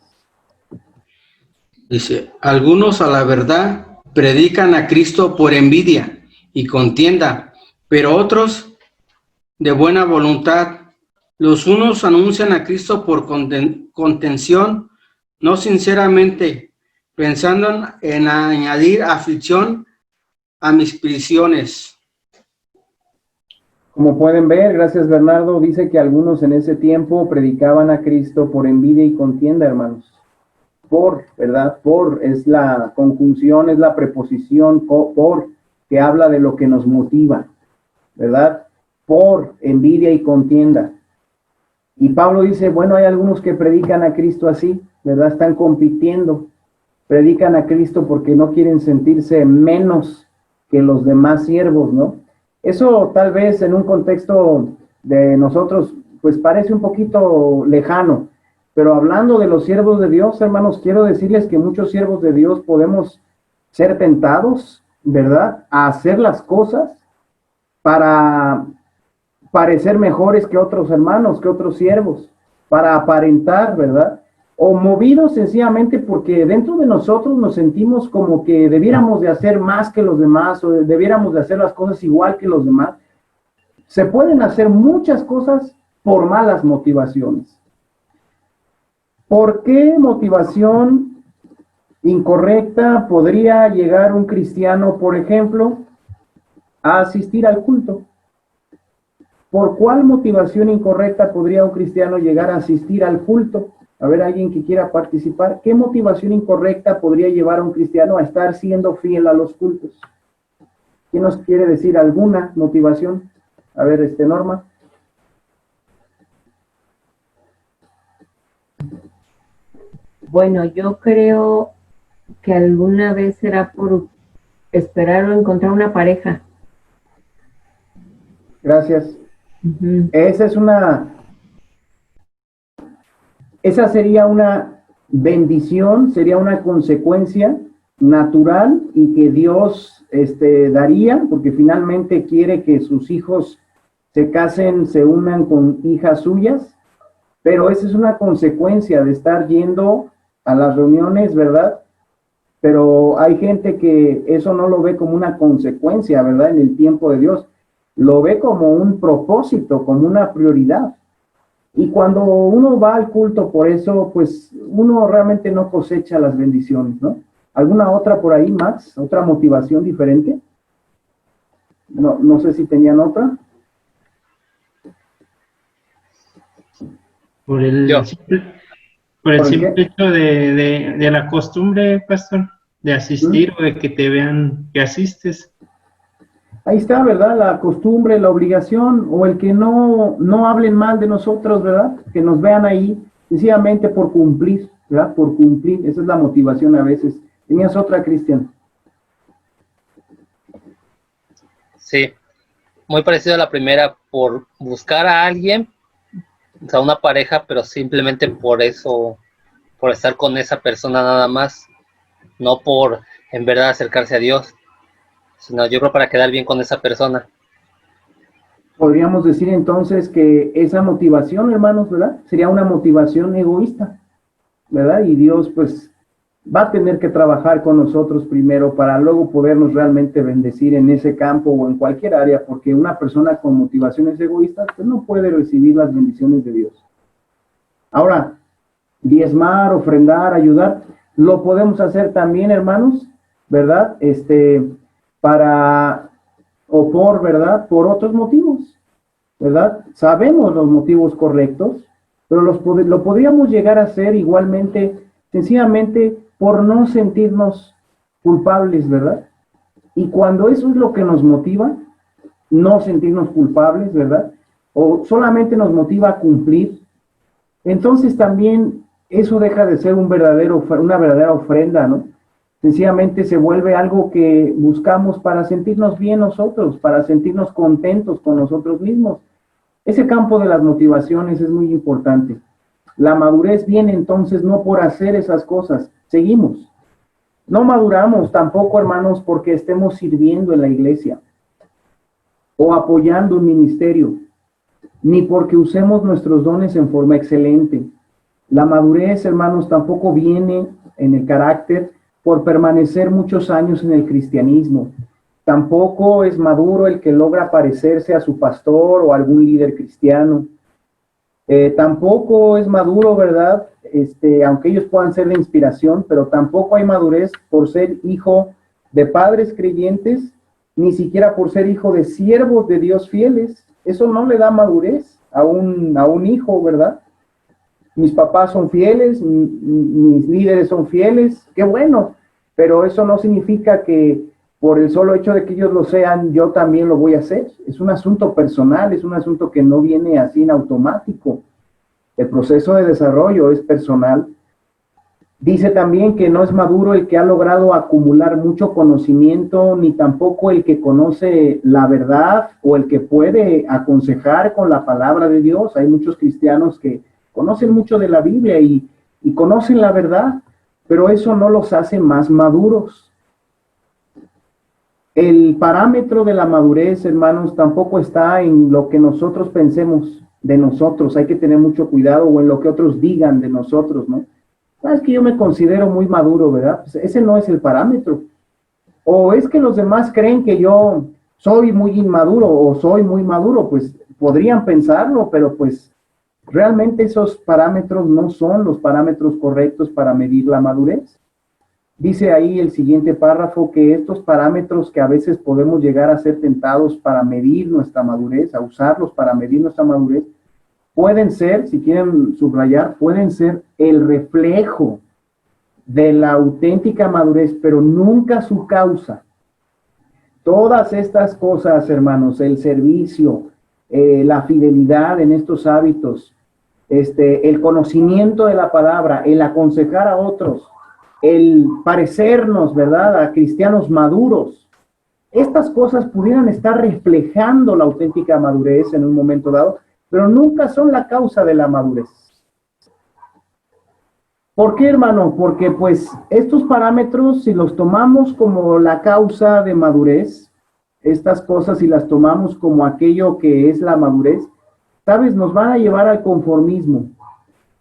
Dice, algunos a la verdad predican a Cristo por envidia y contienda, pero otros de buena voluntad. Los unos anuncian a Cristo por contención, no sinceramente, pensando en añadir aflicción a mis prisiones. Como pueden ver, gracias Bernardo, dice que algunos en ese tiempo predicaban a Cristo por envidia y contienda, hermanos. Por, ¿verdad? Por es la conjunción, es la preposición por, que habla de lo que nos motiva, ¿verdad? Por envidia y contienda. Y Pablo dice, bueno, hay algunos que predican a Cristo así, ¿verdad? Están compitiendo, predican a Cristo porque no quieren sentirse menos que los demás siervos, ¿no? Eso tal vez en un contexto de nosotros, pues parece un poquito lejano, pero hablando de los siervos de Dios, hermanos, quiero decirles que muchos siervos de Dios podemos ser tentados, ¿verdad?, a hacer las cosas para parecer mejores que otros hermanos, que otros siervos, para aparentar, ¿verdad?, o movidos sencillamente porque dentro de nosotros nos sentimos como que debiéramos de hacer más que los demás o debiéramos de hacer las cosas igual que los demás. Se pueden hacer muchas cosas por malas motivaciones. ¿Por qué motivación incorrecta podría llegar un cristiano, por ejemplo, a asistir al culto? ¿Por cuál motivación incorrecta podría un cristiano llegar a asistir al culto? A ver, alguien que quiera participar. ¿Qué motivación incorrecta podría llevar a un cristiano a estar siendo fiel a los cultos? ¿Quién nos quiere decir alguna motivación? A ver, Norma. Bueno, yo creo que alguna vez será por esperar o encontrar una pareja. Gracias. Uh-huh. Esa sería una bendición, sería una consecuencia natural y que Dios daría, porque finalmente quiere que sus hijos se casen, se unan con hijas suyas, pero esa es una consecuencia de estar yendo a las reuniones, ¿verdad? Pero hay gente que eso no lo ve como una consecuencia, ¿verdad? En el tiempo de Dios, lo ve como un propósito, como una prioridad. Y cuando uno va al culto por eso, pues uno realmente no cosecha las bendiciones, ¿no? ¿Alguna otra por ahí, Max? ¿Otra motivación diferente? No sé si tenían otra. Por el simple hecho de la costumbre, pastor, de asistir o de que te vean que asistes. Ahí está, ¿verdad? La costumbre, la obligación, o el que no hablen mal de nosotros, ¿verdad? Que nos vean ahí, sencillamente por cumplir, ¿verdad? Por cumplir, esa es la motivación a veces. ¿Tenías otra, Cristian? Sí, muy parecido a la primera, por buscar a alguien, o sea, una pareja, pero simplemente por eso, por estar con esa persona nada más, no por en verdad acercarse a Dios, sino yo creo para quedar bien con esa persona. Podríamos decir entonces que esa motivación, hermanos, ¿verdad? Sería una motivación egoísta, ¿verdad? Y Dios, pues, va a tener que trabajar con nosotros primero para luego podernos realmente bendecir en ese campo o en cualquier área, porque una persona con motivaciones egoístas pues no puede recibir las bendiciones de Dios. Ahora, diezmar, ofrendar, ayudar, lo podemos hacer también, hermanos, ¿verdad? Para o por, ¿verdad? Por otros motivos, ¿verdad? Sabemos los motivos correctos, pero lo podríamos llegar a hacer igualmente, sencillamente por no sentirnos culpables, ¿verdad? Y cuando eso es lo que nos motiva, no sentirnos culpables, ¿verdad? O solamente nos motiva a cumplir, entonces también eso deja de ser una verdadera ofrenda, ¿no? Sencillamente se vuelve algo que buscamos para sentirnos bien nosotros, para sentirnos contentos con nosotros mismos. Ese campo de las motivaciones es muy importante. La madurez viene entonces no por hacer esas cosas, seguimos. No maduramos tampoco, hermanos, porque estemos sirviendo en la iglesia o apoyando un ministerio, ni porque usemos nuestros dones en forma excelente. La madurez, hermanos, tampoco viene en el carácter por permanecer muchos años en el cristianismo. Tampoco es maduro el que logra parecerse a su pastor o a algún líder cristiano. Tampoco es maduro, ¿verdad? Aunque ellos puedan ser de inspiración, pero tampoco hay madurez por ser hijo de padres creyentes, ni siquiera por ser hijo de siervos de Dios fieles. Eso no le da madurez a un hijo, ¿verdad? Mis papás son fieles, mis líderes son fieles, qué bueno, pero eso no significa que por el solo hecho de que ellos lo sean, yo también lo voy a hacer. Es un asunto personal, es un asunto que no viene así en automático. El proceso de desarrollo es personal. Dice también que no es maduro el que ha logrado acumular mucho conocimiento, ni tampoco el que conoce la verdad o el que puede aconsejar con la palabra de Dios. Hay muchos cristianos que conocen mucho de la Biblia y conocen la verdad, pero eso no los hace más maduros. El parámetro de la madurez, hermanos, tampoco está en lo que nosotros pensemos de nosotros. Hay que tener mucho cuidado, o en lo que otros digan de nosotros, ¿no? Es que yo me considero muy maduro, ¿verdad? Pues ese no es el parámetro. O es que los demás creen que yo soy muy inmaduro o soy muy maduro, pues podrían pensarlo, pero pues realmente esos parámetros no son los parámetros correctos para medir la madurez. Dice ahí el siguiente párrafo que estos parámetros que a veces podemos llegar a ser tentados para medir nuestra madurez, a usarlos para medir nuestra madurez, pueden ser, si quieren subrayar, pueden ser el reflejo de la auténtica madurez, pero nunca su causa. Todas estas cosas, hermanos, el servicio, la fidelidad en estos hábitos, el conocimiento de la palabra, el aconsejar a otros, el parecernos, ¿verdad?, a cristianos maduros. Estas cosas pudieran estar reflejando la auténtica madurez en un momento dado, pero nunca son la causa de la madurez. ¿Por qué, hermano? Porque pues estos parámetros, si los tomamos como la causa de madurez, estas cosas si las tomamos como aquello que es la madurez, ¿sabes? Nos van a llevar al conformismo.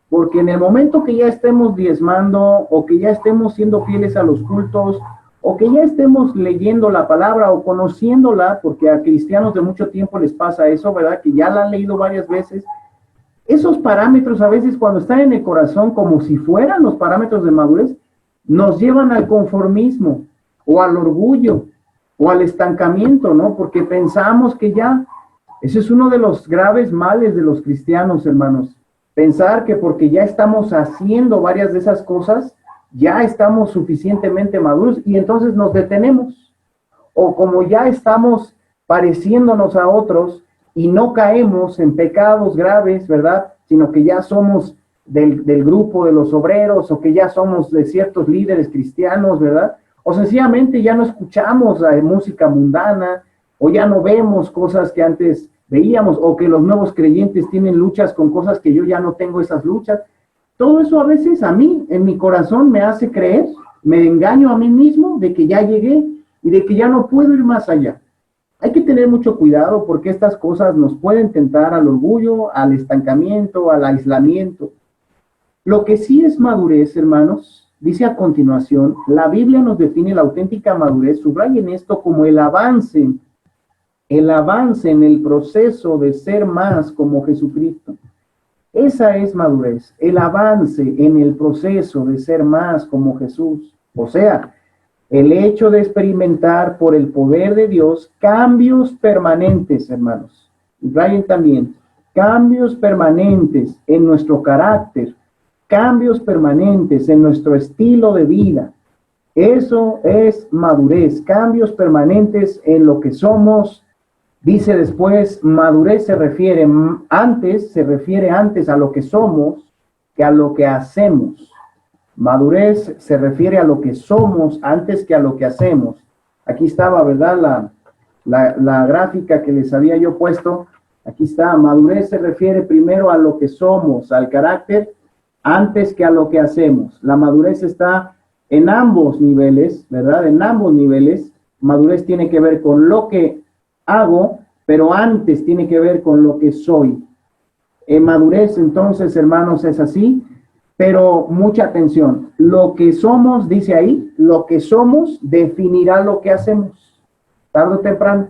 Porque en el momento que ya estemos diezmando, o que ya estemos siendo fieles a los cultos, o que ya estemos leyendo la palabra o conociéndola, porque a cristianos de mucho tiempo les pasa eso, ¿verdad? Que ya la han leído varias veces. Esos parámetros a veces cuando están en el corazón, como si fueran los parámetros de madurez, nos llevan al conformismo, o al orgullo, o al estancamiento, ¿no? Porque pensamos que ya, ese es uno de los graves males de los cristianos, hermanos. Pensar que porque ya estamos haciendo varias de esas cosas, ya estamos suficientemente maduros y entonces nos detenemos. O como ya estamos pareciéndonos a otros y no caemos en pecados graves, ¿verdad? Sino que ya somos del grupo de los obreros, o que ya somos de ciertos líderes cristianos, ¿verdad? O sencillamente ya no escuchamos música mundana, o ya no vemos cosas que antes veíamos, o que los nuevos creyentes tienen luchas con cosas que yo ya no tengo esas luchas. Todo eso a veces a mí, en mi corazón, me hace creer, me engaño a mí mismo de que ya llegué y de que ya no puedo ir más allá. Hay que tener mucho cuidado porque estas cosas nos pueden tentar al orgullo, al estancamiento, al aislamiento. Lo que sí es madurez, hermanos, dice a continuación, la Biblia nos define la auténtica madurez, subrayen esto como el avance en el proceso de ser más como Jesucristo. Esa es madurez, el avance en el proceso de ser más como Jesús. O sea, el hecho de experimentar por el poder de Dios cambios permanentes, hermanos. Subrayen también, cambios permanentes en nuestro carácter, cambios permanentes en nuestro estilo de vida. Eso es madurez, cambios permanentes en lo que somos. Dice después, madurez se refiere antes a lo que somos que a lo que hacemos. Madurez se refiere a lo que somos antes que a lo que hacemos. Aquí estaba, ¿verdad? La gráfica que les había yo puesto. Aquí está, madurez se refiere primero a lo que somos, al carácter, antes que a lo que hacemos. La madurez está en ambos niveles, ¿verdad? En ambos niveles. Madurez tiene que ver con lo que hago, pero antes tiene que ver con lo que soy. En madurez, entonces, hermanos, es así, pero mucha atención. Lo que somos, dice ahí, lo que somos definirá lo que hacemos, tarde o temprano.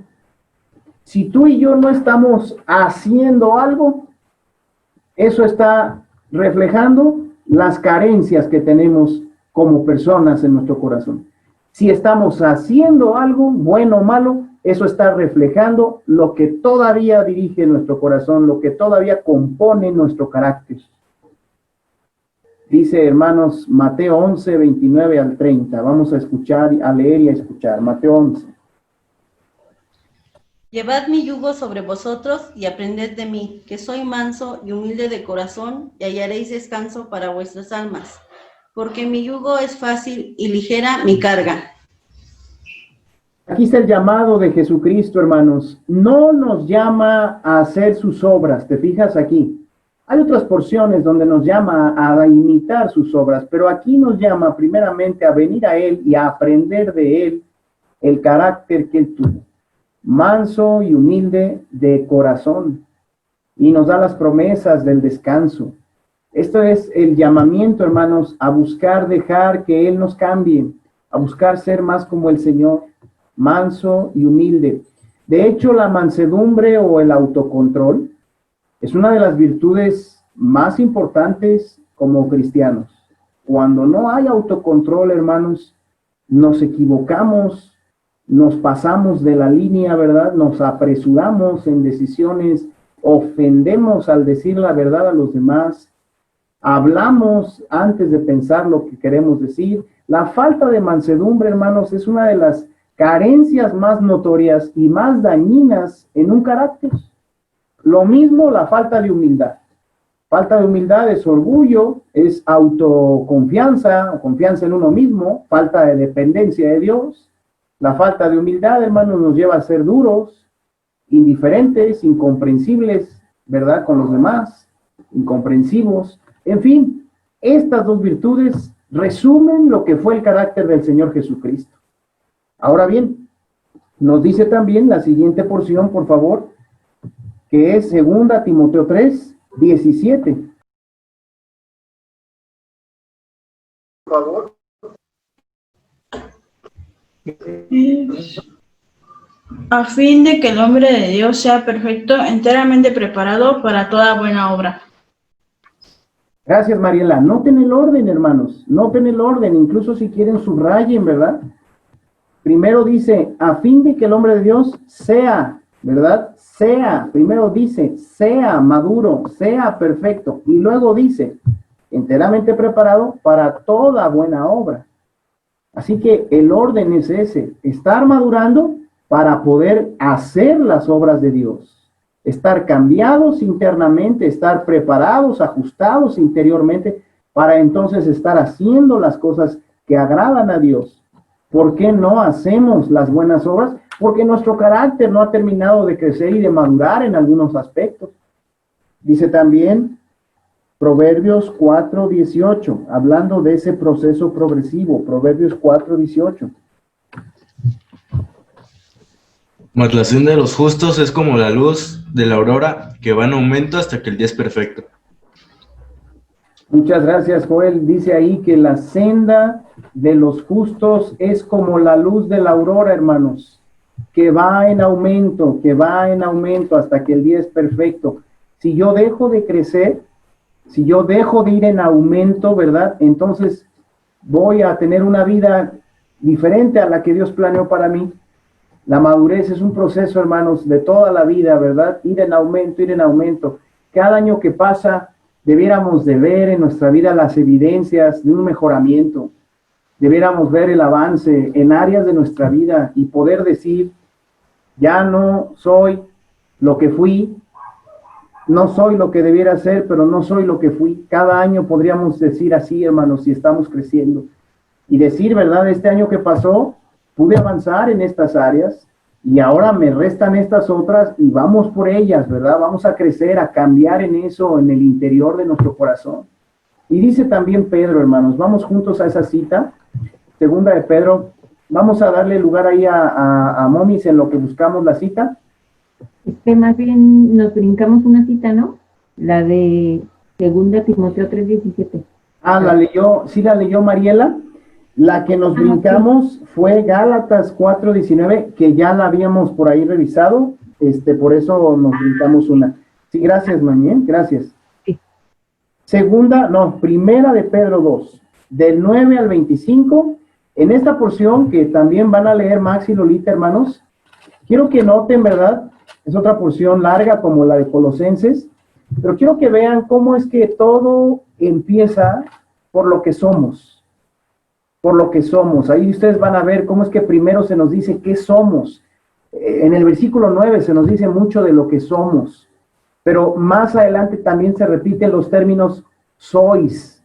Si tú y yo no estamos haciendo algo, eso está reflejando las carencias que tenemos como personas en nuestro corazón. Si estamos haciendo algo, bueno o malo, eso está reflejando lo que todavía dirige nuestro corazón, lo que todavía compone nuestro carácter. Dice, hermanos, Mateo 11, 29 al 30. Vamos a escuchar, a leer y a escuchar. Mateo 11. Llevad mi yugo sobre vosotros y aprended de mí, que soy manso y humilde de corazón, y hallaréis descanso para vuestras almas, porque mi yugo es fácil y ligera mi carga. Aquí está el llamado de Jesucristo, hermanos. No nos llama a hacer sus obras, ¿te fijas aquí? Hay otras porciones donde nos llama a imitar sus obras, pero aquí nos llama primeramente a venir a Él y a aprender de Él el carácter que Él tuvo. Manso y humilde de corazón. Y nos da las promesas del descanso. Esto es el llamamiento, hermanos, a buscar dejar que Él nos cambie, a buscar ser más como el Señor. Manso y humilde. De hecho, la mansedumbre o el autocontrol es una de las virtudes más importantes como cristianos. Cuando no hay autocontrol, hermanos, nos equivocamos, nos pasamos de la línea, ¿verdad? Nos apresuramos en decisiones, ofendemos al decir la verdad a los demás, hablamos antes de pensar lo que queremos decir. La falta de mansedumbre, hermanos, es una de las carencias más notorias y más dañinas en un carácter. Lo mismo la falta de humildad. Falta de humildad es orgullo, es autoconfianza o confianza en uno mismo, falta de dependencia de Dios. La falta de humildad, hermanos, nos lleva a ser duros, indiferentes, incomprensibles, ¿verdad? Con los demás, incomprensivos. En fin, estas dos virtudes resumen lo que fue el carácter del Señor Jesucristo. Ahora bien, nos dice también la siguiente porción, por favor, que es 2 Timoteo 3, 17. Por favor. A fin de que el hombre de Dios sea perfecto, enteramente preparado para toda buena obra. Gracias, Mariela. Noten el orden, hermanos. Noten el orden. Incluso si quieren subrayen, ¿verdad? Primero dice, a fin de que el hombre de Dios sea, ¿verdad? Sea. Primero dice, sea maduro, sea perfecto. Y luego dice, enteramente preparado para toda buena obra. Así que el orden es ese, estar madurando para poder hacer las obras de Dios. Estar cambiados internamente, estar preparados, ajustados interiormente, para entonces estar haciendo las cosas que agradan a Dios. ¿Por qué no hacemos las buenas obras? Porque nuestro carácter no ha terminado de crecer y de madurar en algunos aspectos. Dice también Proverbios 4:18, hablando de ese proceso progresivo. Proverbios 4:18. Mas la senda de los justos es como la luz de la aurora, que va en aumento hasta que el día es perfecto. Muchas gracias, Joel. Dice ahí que la senda de los justos es como la luz de la aurora, hermanos, que va en aumento hasta que el día es perfecto. Si yo dejo de crecer, si yo dejo de ir en aumento, ¿verdad? Entonces voy a tener una vida diferente a la que Dios planeó para mí. La madurez es un proceso, hermanos, de toda la vida, ¿verdad? Ir en aumento. Cada año que pasa, debiéramos de ver en nuestra vida las evidencias de un mejoramiento. Debiéramos ver el avance en áreas de nuestra vida y poder decir, ya no soy lo que fui, no soy lo que debiera ser, pero no soy lo que fui. Cada año podríamos decir así, hermanos, si estamos creciendo. Y decir, ¿verdad? Este año que pasó, pude avanzar en estas áreas y ahora me restan estas otras y vamos por ellas, ¿verdad? Vamos a crecer, a cambiar en eso, en el interior de nuestro corazón. Y dice también Pedro, hermanos, vamos juntos a esa cita, segunda de Pedro. Vamos a darle lugar ahí a Momis en lo que buscamos la cita. Más bien nos brincamos una cita, ¿no? La de 2 Timoteo 3:17. Ah, la leyó Mariela. La que nos brincamos fue Gálatas 4:19, que ya la habíamos por ahí revisado, por eso nos brincamos una. Sí, gracias, Manuel, gracias. Sí. Primera de Pedro 2, del 9 al 25, en esta porción que también van a leer Max y Lolita, hermanos, quiero que noten, ¿verdad? Es otra porción larga como la de Colosenses, pero quiero que vean cómo es que todo empieza por lo que somos. Por lo que somos. Ahí ustedes van a ver cómo es que primero se nos dice qué somos. En el versículo 9 se nos dice mucho de lo que somos, pero más adelante también se repiten los términos sois,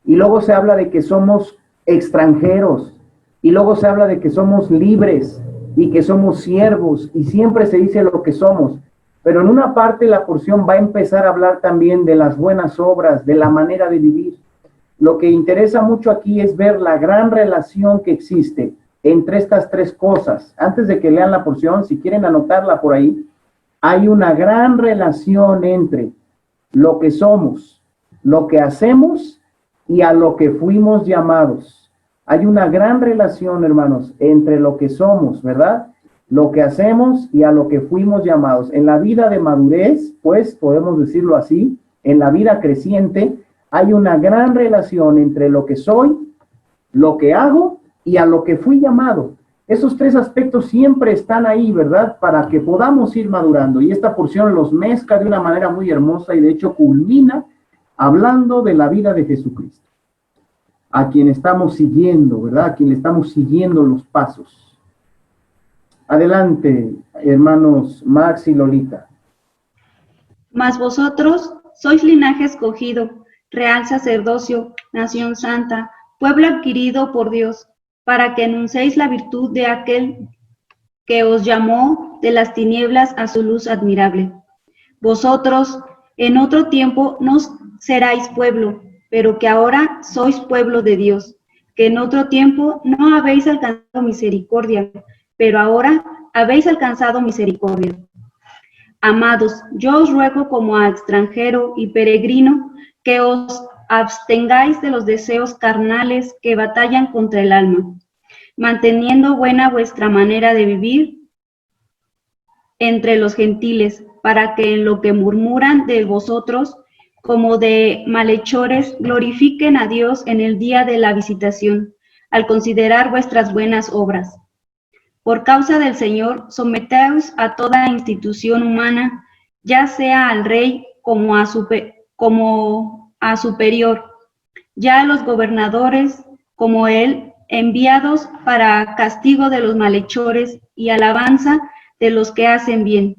y luego se habla de que somos extranjeros, y luego se habla de que somos libres, y que somos siervos, y siempre se dice lo que somos, pero en una parte la porción va a empezar a hablar también de las buenas obras, de la manera de vivir. Lo que interesa mucho aquí es ver la gran relación que existe entre estas tres cosas. Antes de que lean la porción, si quieren anotarla por ahí, hay una gran relación entre lo que somos, lo que hacemos y a lo que fuimos llamados. Hay una gran relación, hermanos, entre lo que somos, ¿verdad? Lo que hacemos y a lo que fuimos llamados. En la vida de madurez, pues, podemos decirlo así, en la vida creciente, hay una gran relación entre lo que soy, lo que hago y a lo que fui llamado. Esos tres aspectos siempre están ahí, ¿verdad? Para que podamos ir madurando. Y esta porción los mezcla de una manera muy hermosa y de hecho culmina hablando de la vida de Jesucristo, a quien estamos siguiendo, ¿verdad? A quien le estamos siguiendo los pasos. Adelante, hermanos Max y Lolita. Mas vosotros sois linaje escogido, real sacerdocio, nación santa, pueblo adquirido por Dios, para que anunciéis la virtud de aquel que os llamó de las tinieblas a su luz admirable. Vosotros en otro tiempo no seráis pueblo, pero que ahora sois pueblo de Dios, que en otro tiempo no habéis alcanzado misericordia, pero ahora habéis alcanzado misericordia. Amados, yo os ruego como a extranjero y peregrino, que os abstengáis de los deseos carnales que batallan contra el alma, manteniendo buena vuestra manera de vivir entre los gentiles, para que en lo que murmuran de vosotros, como de malhechores, glorifiquen a Dios en el día de la visitación, al considerar vuestras buenas obras. Por causa del Señor, someteos a toda institución humana, ya sea al rey como a superior, ya a los gobernadores como él, enviados para castigo de los malhechores y alabanza de los que hacen bien.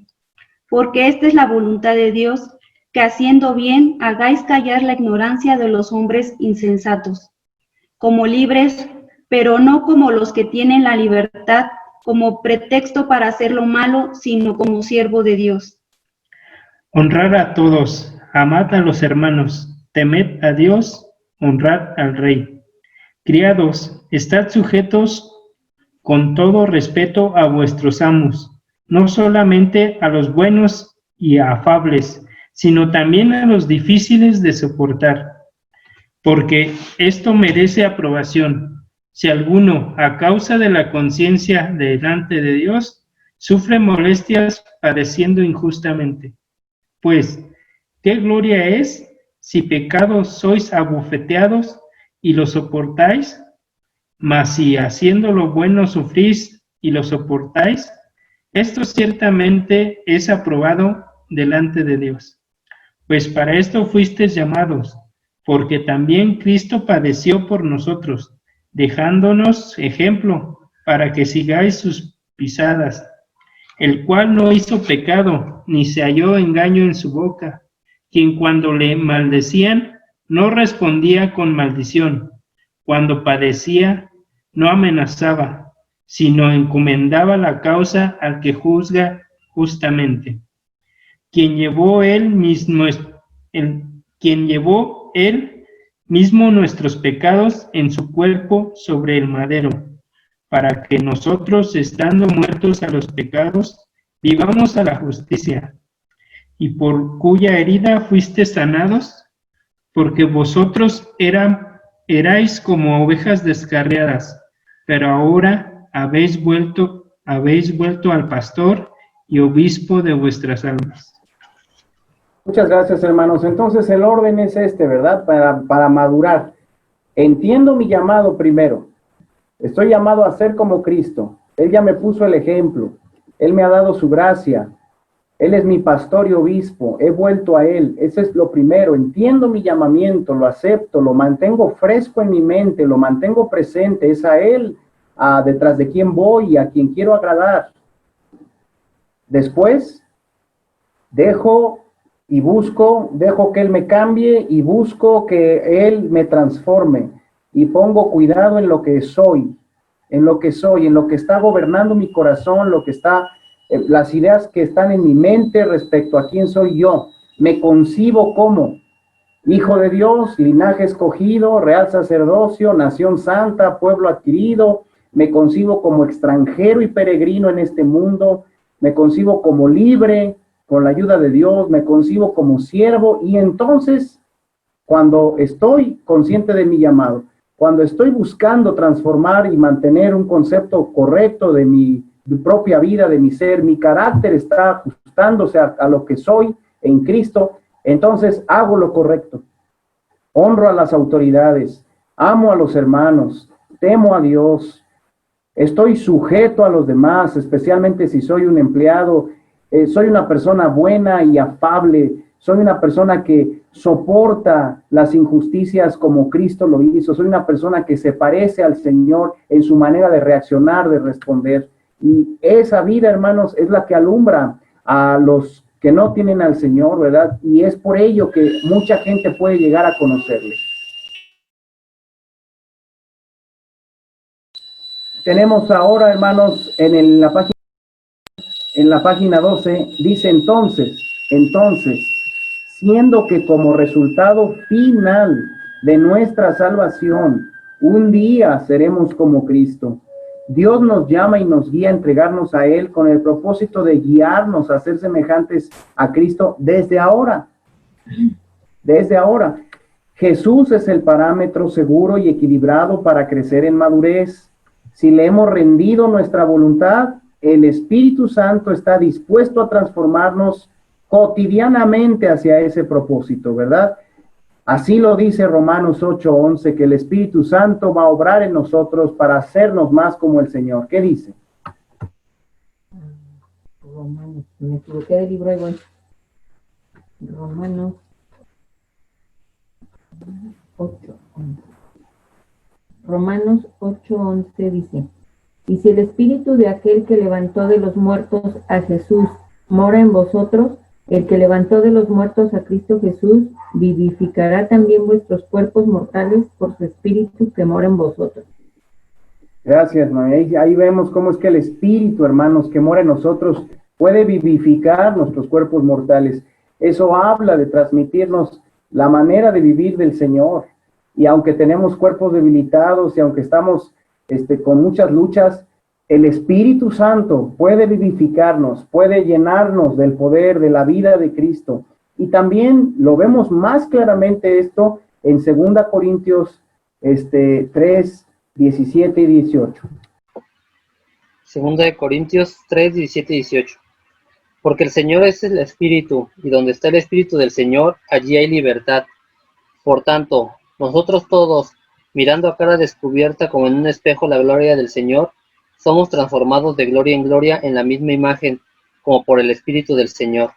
Porque esta es la voluntad de Dios, que haciendo bien hagáis callar la ignorancia de los hombres insensatos, como libres, pero no como los que tienen la libertad como pretexto para hacer lo malo, sino como siervo de Dios. Honrad a todos, amad a los hermanos, temed a Dios, honrad al Rey. Criados, estad sujetos con todo respeto a vuestros amos, no solamente a los buenos y afables, sino también a los difíciles de soportar. porque esto merece aprobación. Si alguno, a causa de la conciencia delante de Dios, sufre molestias padeciendo injustamente. Pues, ¿qué gloria es si pecados sois abofeteados y lo soportáis? Mas si haciendo lo bueno sufrís y lo soportáis, esto ciertamente es aprobado delante de Dios. Pues para esto fuisteis llamados, porque también Cristo padeció por nosotros, dejándonos ejemplo para que sigáis sus pisadas, el cual no hizo pecado, ni se halló engaño en su boca, quien cuando le maldecían, no respondía con maldición, cuando padecía, no amenazaba, sino encomendaba la causa al que juzga justamente, quien llevó él mismo nuestros pecados en su cuerpo sobre el madero, para que nosotros, estando muertos a los pecados, vivamos a la justicia, y por cuya herida fuisteis sanados, porque vosotros erais como ovejas descarriadas, pero ahora habéis vuelto al pastor y obispo de vuestras almas. Muchas gracias, hermanos. Entonces el orden es este, ¿verdad? Para madurar. Entiendo mi llamado primero. Estoy llamado a ser como Cristo. Él ya me puso el ejemplo. Él me ha dado su gracia. Él es mi pastor y obispo. He vuelto a Él. Ese es lo primero. Entiendo mi llamamiento, lo acepto, lo mantengo fresco en mi mente, lo mantengo presente. Es a Él detrás de quien voy y a quien quiero agradar. Después, dejo que Él me cambie y busco que Él me transforme y pongo cuidado en lo que soy, en lo que está gobernando mi corazón, las ideas que están en mi mente respecto a quién soy yo. Me concibo como hijo de Dios, linaje escogido, real sacerdocio, nación santa, pueblo adquirido. Me concibo como extranjero y peregrino en este mundo. Me concibo como libre, con la ayuda de Dios. Me concibo como siervo. Y entonces, cuando estoy consciente de mi llamado, cuando estoy buscando transformar y mantener un concepto correcto de mi propia vida, de mi ser, mi carácter está ajustándose a lo que soy en Cristo, entonces hago lo correcto. Honro a las autoridades, amo a los hermanos, temo a Dios, estoy sujeto a los demás, especialmente si soy un empleado, soy una persona buena y afable, soy una persona que soporta las injusticias como Cristo lo hizo, soy una persona que se parece al Señor en su manera de reaccionar, de responder. Y esa vida, hermanos, es la que alumbra a los que no tienen al Señor, ¿verdad? Y es por ello que mucha gente puede llegar a conocerle. Tenemos ahora, hermanos, en la página 12, dice entonces, siendo que como resultado final de nuestra salvación, un día seremos como Cristo. Dios nos llama y nos guía a entregarnos a Él con el propósito de guiarnos a ser semejantes a Cristo desde ahora. Desde ahora. Jesús es el parámetro seguro y equilibrado para crecer en madurez. Si le hemos rendido nuestra voluntad, el Espíritu Santo está dispuesto a transformarnos cotidianamente hacia ese propósito, ¿verdad? Así lo dice Romanos 8:11, que el Espíritu Santo va a obrar en nosotros para hacernos más como el Señor. ¿Qué dice? Romanos, me equivoqué del libro de hoy. Romanos 8:11. Romanos 8:11 dice: y si el Espíritu de aquel que levantó de los muertos a Jesús mora en vosotros, el que levantó de los muertos a Cristo Jesús vivificará también vuestros cuerpos mortales por su Espíritu que mora en vosotros. Gracias, Noé. Ahí vemos cómo es que el Espíritu, hermanos, que mora en nosotros puede vivificar nuestros cuerpos mortales. Eso habla de transmitirnos la manera de vivir del Señor. Y aunque tenemos cuerpos debilitados y aunque estamos con muchas luchas, el Espíritu Santo puede vivificarnos, puede llenarnos del poder de la vida de Cristo. Y también lo vemos más claramente esto en 2 Corintios 3, 17 y 18. 2 de Corintios 3, 17 y 18. Porque el Señor es el Espíritu, y donde está el Espíritu del Señor, allí hay libertad. Por tanto, nosotros todos, mirando a cara descubierta como en un espejo la gloria del Señor, somos transformados de gloria en gloria en la misma imagen, como por el Espíritu del Señor.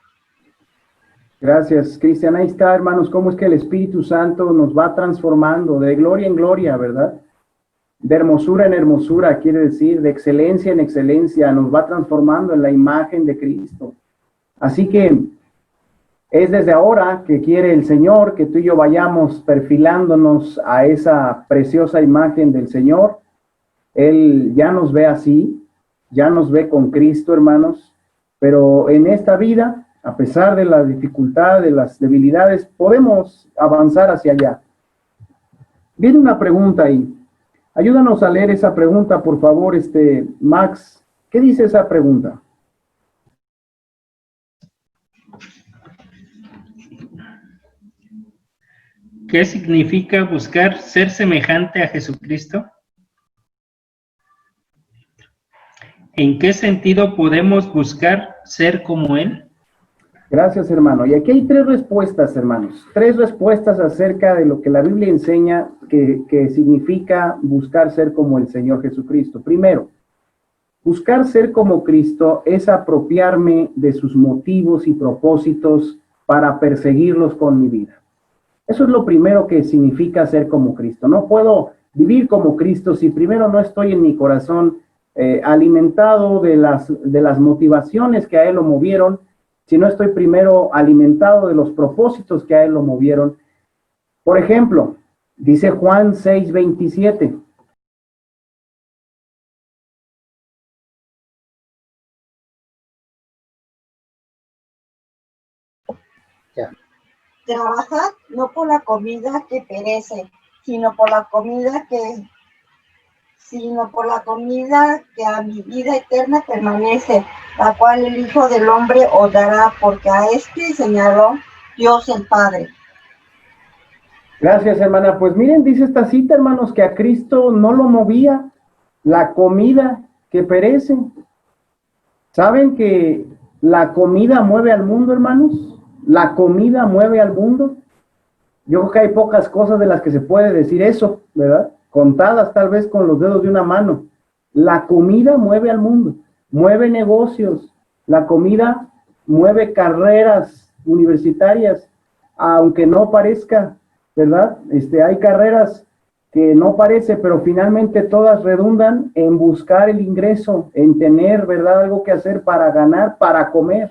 Gracias, Cristian. Ahí está, hermanos, cómo es que el Espíritu Santo nos va transformando de gloria en gloria, ¿verdad? De hermosura en hermosura, quiere decir, de excelencia en excelencia, nos va transformando en la imagen de Cristo. Así que es desde ahora que quiere el Señor que tú y yo vayamos perfilándonos a esa preciosa imagen del Señor. Él ya nos ve así, ya nos ve con Cristo, hermanos, pero en esta vida, a pesar de la dificultad, de las debilidades, podemos avanzar hacia allá. Viene una pregunta ahí. Ayúdanos a leer esa pregunta, por favor, Max. ¿Qué dice esa pregunta? ¿Qué significa buscar ser semejante a Jesucristo? ¿En qué sentido podemos buscar ser como Él? Gracias, hermano. Y aquí hay 3 respuestas, hermanos. 3 respuestas acerca de lo que la Biblia enseña que significa buscar ser como el Señor Jesucristo. Primero, buscar ser como Cristo es apropiarme de sus motivos y propósitos para perseguirlos con mi vida. Eso es lo primero que significa ser como Cristo. No puedo vivir como Cristo si primero no estoy en mi corazón alimentado de las motivaciones que a Él lo movieron, si no estoy primero alimentado de los propósitos que a Él lo movieron. Por ejemplo, dice Juan 6:27. Trabajad no por la comida que perece, sino por la comida que a mi vida eterna permanece, la cual el Hijo del Hombre os dará, porque a este señaló Dios el Padre. Gracias, hermana. Pues miren, dice esta cita, hermanos, que a Cristo no lo movía la comida que perece. ¿Saben que la comida mueve al mundo, hermanos? La comida mueve al mundo. Yo creo que hay pocas cosas de las que se puede decir eso, ¿verdad? Contadas tal vez con los dedos de una mano. La comida mueve al mundo, mueve negocios, la comida mueve carreras universitarias, aunque no parezca, ¿verdad? Hay carreras que no parece, pero finalmente todas redundan en buscar el ingreso, en tener, ¿verdad?, algo que hacer para ganar, para comer.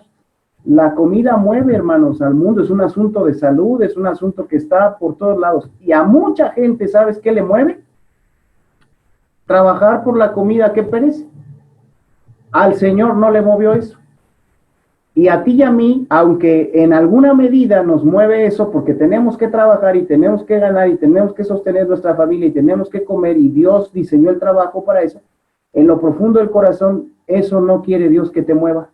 La comida mueve, hermanos, al mundo. Es un asunto de salud, es un asunto que está por todos lados. Y a mucha gente, ¿sabes qué le mueve? Trabajar por la comida que perece. Al Señor no le movió eso. Y a ti y a mí, aunque en alguna medida nos mueve eso, porque tenemos que trabajar y tenemos que ganar y tenemos que sostener nuestra familia y tenemos que comer, y Dios diseñó el trabajo para eso, en lo profundo del corazón, eso no quiere Dios que te mueva.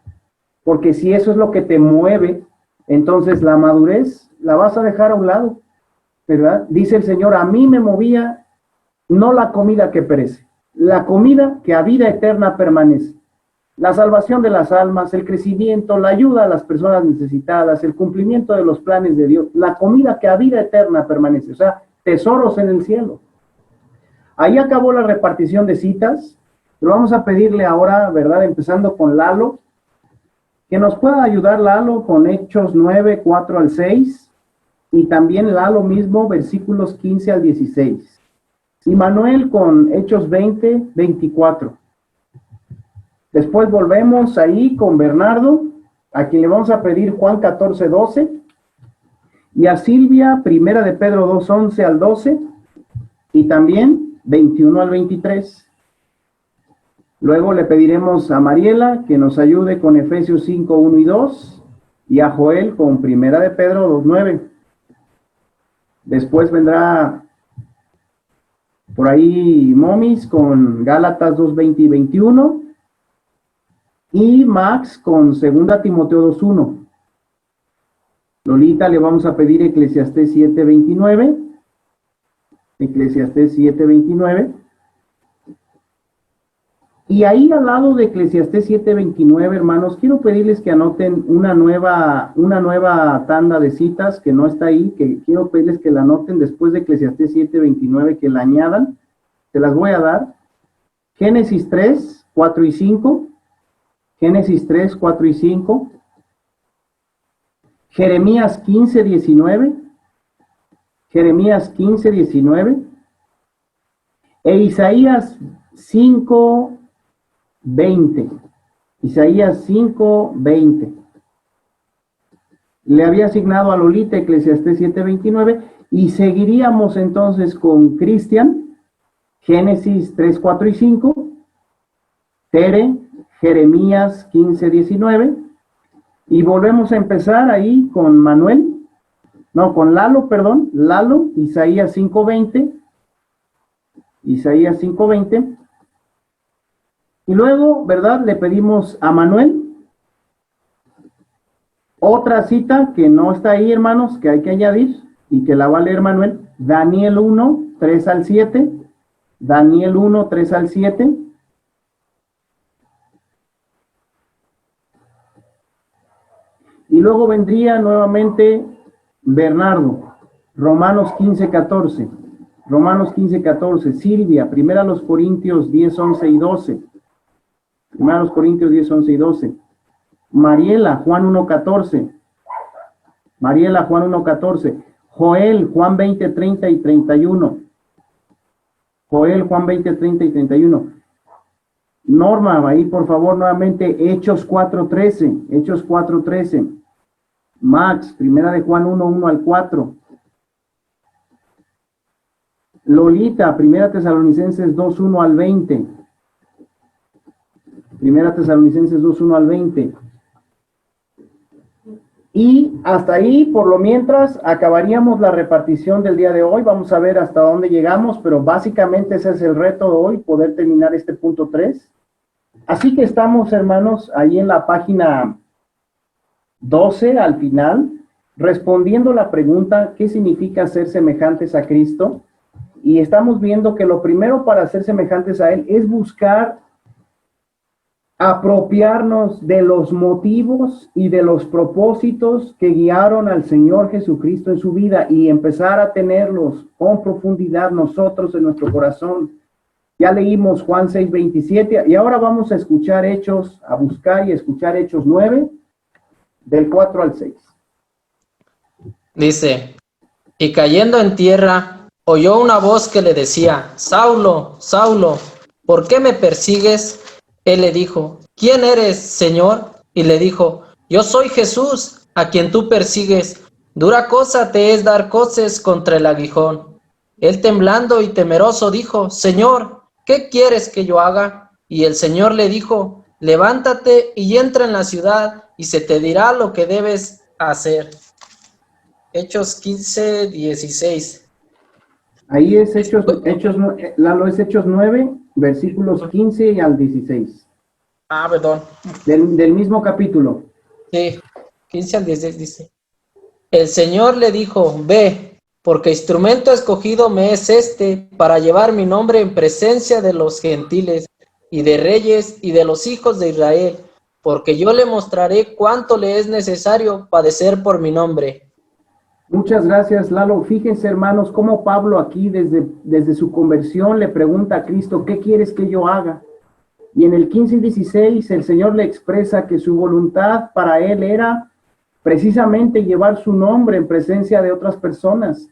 Porque si eso es lo que te mueve, entonces la madurez la vas a dejar a un lado, ¿verdad? Dice el Señor, a mí me movía no la comida que perece, la comida que a vida eterna permanece. La salvación de las almas, el crecimiento, la ayuda a las personas necesitadas, el cumplimiento de los planes de Dios, la comida que a vida eterna permanece, o sea, tesoros en el cielo. Ahí acabó la repartición de citas, pero vamos a pedirle ahora, ¿verdad?, empezando con Lalo, que nos pueda ayudar Lalo con Hechos 9, 4 al 6, y también Lalo mismo, versículos 15 al 16. Y Manuel con Hechos 20, 24. Después volvemos ahí con Bernardo, a quien le vamos a pedir Juan 14, 12, y a Silvia, 1 de Pedro 2, 11 al 12, y también 21 al 23. Luego le pediremos a Mariela que nos ayude con Efesios 5, 1 y 2, y a Joel con 1 de Pedro 2, 9. Después vendrá por ahí Momis con Gálatas 2, 20 y 21, y Max con 2 Timoteo 2, 1. Lolita le vamos a pedir Eclesiastés 7, 29, Eclesiastés 7:29. Y ahí al lado de Eclesiastés 7:29, hermanos, quiero pedirles que anoten una nueva tanda de citas que no está ahí, que quiero pedirles que la anoten después de Eclesiastés 7:29, que la añadan. Se las voy a dar. Génesis 3, 4 y 5. Génesis 3, 4 y 5. Jeremías 15, 19. Jeremías 15, 19. E Isaías 5, 20. Isaías 5, 20. Le había asignado a Lolita Eclesiastés 7:29 y seguiríamos entonces con Cristian, Génesis 3, 4 y 5. Tere, Jeremías 15, 19. Y volvemos a empezar ahí con Manuel, no, con Lalo, perdón, Lalo, Isaías 5:20. Isaías 5:20. Y luego, ¿verdad? Le pedimos a Manuel otra cita que no está ahí, hermanos, que hay que añadir y que la va a leer Manuel. Daniel 1, 3 al 7. Daniel 1, 3 al 7. Y luego vendría nuevamente Bernardo, Romanos 15, 14. Romanos 15, 14. Silvia, 1 Corintios 10, 11 y 12. 1 Corintios 10, 11 y 12. Mariela, Juan 1, 14. Mariela, Juan 1, 14. Joel, Juan 20, 30 y 31. Joel, Juan 20, 30 y 31. Norma, ahí por favor nuevamente, Hechos 4, 13. Hechos 4, 13. Max, 1 Juan 1, 1 al 4. Lolita, 1 Tesalonicenses 2, 1 al 20. 1 Tesalonicenses 2, 1 al 20. Y hasta ahí, por lo mientras, acabaríamos la repartición del día de hoy. Vamos a ver hasta dónde llegamos, pero básicamente ese es el reto de hoy, poder terminar este punto 3. Así que estamos, hermanos, ahí en la página 12, al final, respondiendo la pregunta, ¿qué significa ser semejantes a Cristo? Y estamos viendo que lo primero para ser semejantes a Él es buscar apropiarnos de los motivos y de los propósitos que guiaron al Señor Jesucristo en su vida y empezar a tenerlos con profundidad nosotros en nuestro corazón. Ya leímos Juan 6:27 y ahora vamos a escuchar Hechos, a buscar y escuchar Hechos 9, del 4 al 6. Dice, y cayendo en tierra, oyó una voz que le decía, Saulo, Saulo, ¿por qué me persigues? Él le dijo, ¿quién eres, Señor? Y le dijo, yo soy Jesús, a quien tú persigues. Dura cosa te es dar coces contra el aguijón. Él temblando y temeroso dijo, Señor, ¿qué quieres que yo haga? Y el Señor le dijo, levántate y entra en la ciudad y se te dirá lo que debes hacer. Hechos 15, 16. Ahí es Lalo, es Hechos 9, versículos 15 al 16. Ah, perdón. Del mismo capítulo. Sí, 15 al 16 dice. El Señor le dijo, ve, porque instrumento escogido me es este para llevar mi nombre en presencia de los gentiles y de reyes y de los hijos de Israel, porque yo le mostraré cuánto le es necesario padecer por mi nombre. Muchas gracias, Lalo. Fíjense, hermanos, cómo Pablo aquí desde su conversión le pregunta a Cristo, ¿qué quieres que yo haga? Y en el 15 y 16 el Señor le expresa que su voluntad para él era precisamente llevar su nombre en presencia de otras personas.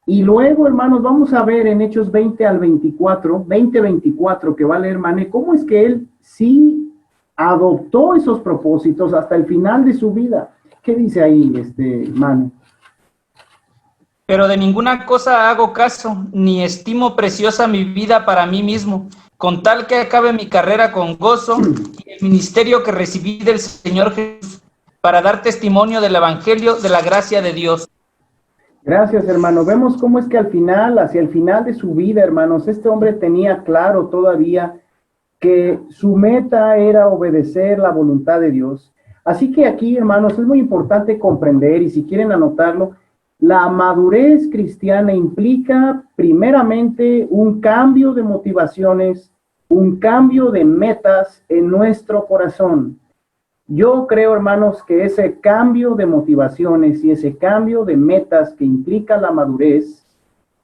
Y luego, hermanos, vamos a ver en Hechos 20 al 24, 20-24, que va a leer Mané, cómo es que él sí adoptó esos propósitos hasta el final de su vida. ¿Qué dice ahí, Mané? Pero de ninguna cosa hago caso, ni estimo preciosa mi vida para mí mismo, con tal que acabe mi carrera con gozo y el ministerio que recibí del Señor Jesús, para dar testimonio del Evangelio de la gracia de Dios. Gracias, hermano. Vemos cómo es que al final, hacia el final de su vida, hermanos, este hombre tenía claro todavía que su meta era obedecer la voluntad de Dios. Así que aquí, hermanos, es muy importante comprender, y si quieren anotarlo, la madurez cristiana implica primeramente un cambio de motivaciones, un cambio de metas en nuestro corazón. Yo creo, hermanos, que ese cambio de motivaciones y ese cambio de metas que implica la madurez,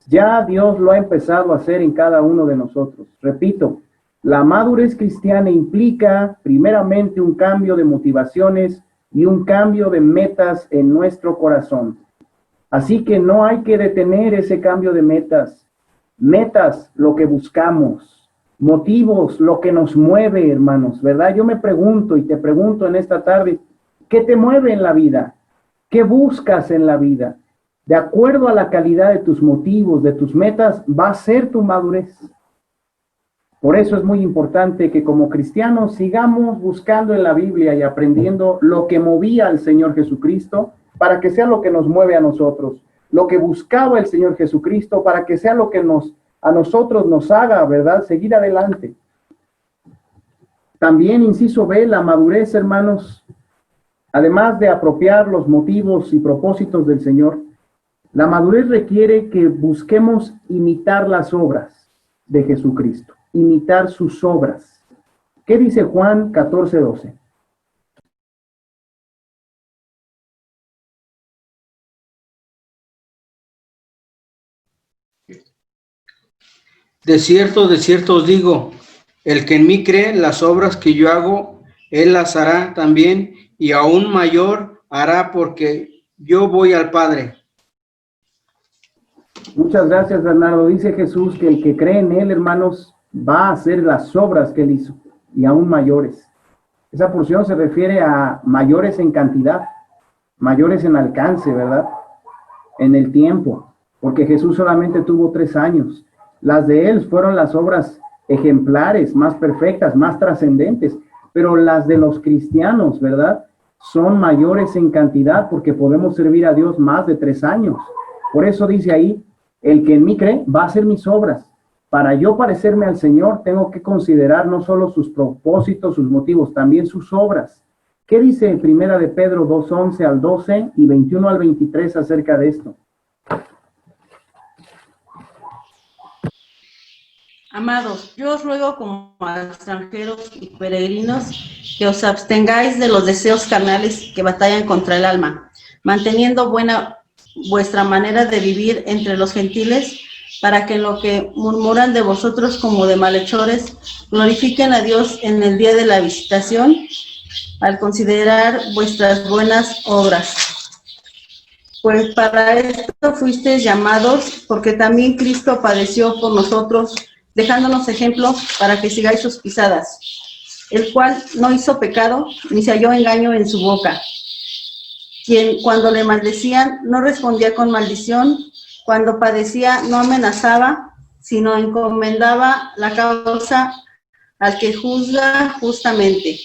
ya Dios lo ha empezado a hacer en cada uno de nosotros. Repito, la madurez cristiana implica primeramente un cambio de motivaciones y un cambio de metas en nuestro corazón. Así que no hay que detener ese cambio de metas. Metas, lo que buscamos. Motivos, lo que nos mueve, hermanos, ¿verdad? Yo me pregunto y te pregunto en esta tarde, ¿qué te mueve en la vida? ¿Qué buscas en la vida? De acuerdo a la calidad de tus motivos, de tus metas, va a ser tu madurez. Por eso es muy importante que como cristianos sigamos buscando en la Biblia y aprendiendo lo que movía al Señor Jesucristo para que sea lo que nos mueve a nosotros. Lo que buscaba el Señor Jesucristo para que sea lo que a nosotros nos haga, ¿verdad?, seguir adelante. También, inciso B, la madurez, hermanos, además de apropiar los motivos y propósitos del Señor, la madurez requiere que busquemos imitar las obras de Jesucristo, imitar sus obras. ¿Qué dice Juan 14:12? De cierto os digo, el que en mí cree, las obras que yo hago, él las hará también, y aún mayor hará, porque yo voy al Padre. Muchas gracias, Bernardo. Dice Jesús que el que cree en él, hermanos, va a hacer las obras que él hizo, y aún mayores. Esa porción se refiere a mayores en cantidad, mayores en alcance, ¿verdad? En el tiempo, porque Jesús solamente tuvo 3 años. Las de él fueron las obras ejemplares, más perfectas, más trascendentes, pero las de los cristianos, ¿verdad?, son mayores en cantidad porque podemos servir a Dios más de 3 años. Por eso dice ahí, el que en mí cree va a hacer mis obras. Para yo parecerme al Señor, tengo que considerar no solo sus propósitos, sus motivos, también sus obras. ¿Qué dice Primera de Pedro 2:11 al 12 y 21 al 23 acerca de esto? Amados, yo os ruego como a extranjeros y peregrinos que os abstengáis de los deseos carnales que batallan contra el alma, manteniendo buena vuestra manera de vivir entre los gentiles, para que en lo que murmuran de vosotros como de malhechores, glorifiquen a Dios en el día de la visitación, al considerar vuestras buenas obras. Pues para esto fuisteis llamados, porque también Cristo padeció por nosotros, dejándonos ejemplo para que sigáis sus pisadas, el cual no hizo pecado, ni se halló engaño en su boca, quien cuando le maldecían no respondía con maldición, cuando padecía no amenazaba, sino encomendaba la causa al que juzga justamente.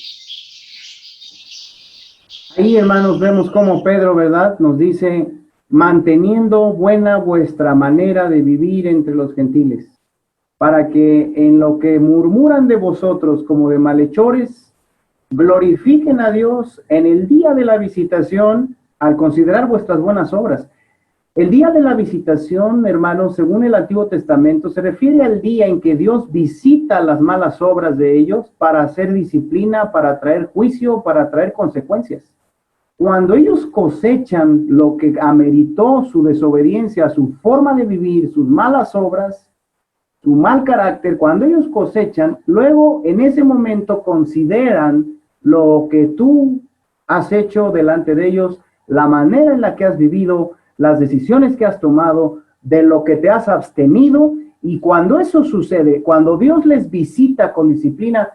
Ahí, hermanos, vemos cómo Pedro, ¿verdad?, nos dice, manteniendo buena vuestra manera de vivir entre los gentiles, para que en lo que murmuran de vosotros como de malhechores, glorifiquen a Dios en el día de la visitación al considerar vuestras buenas obras. El día de la visitación, hermanos, según el Antiguo Testamento, se refiere al día en que Dios visita las malas obras de ellos para hacer disciplina, para traer juicio, para traer consecuencias. Cuando ellos cosechan lo que ameritó su desobediencia, su forma de vivir, sus malas obras, su mal carácter, cuando ellos cosechan, luego en ese momento consideran lo que tú has hecho delante de ellos, la manera en la que has vivido, las decisiones que has tomado, de lo que te has abstenido, y cuando eso sucede, cuando Dios les visita con disciplina,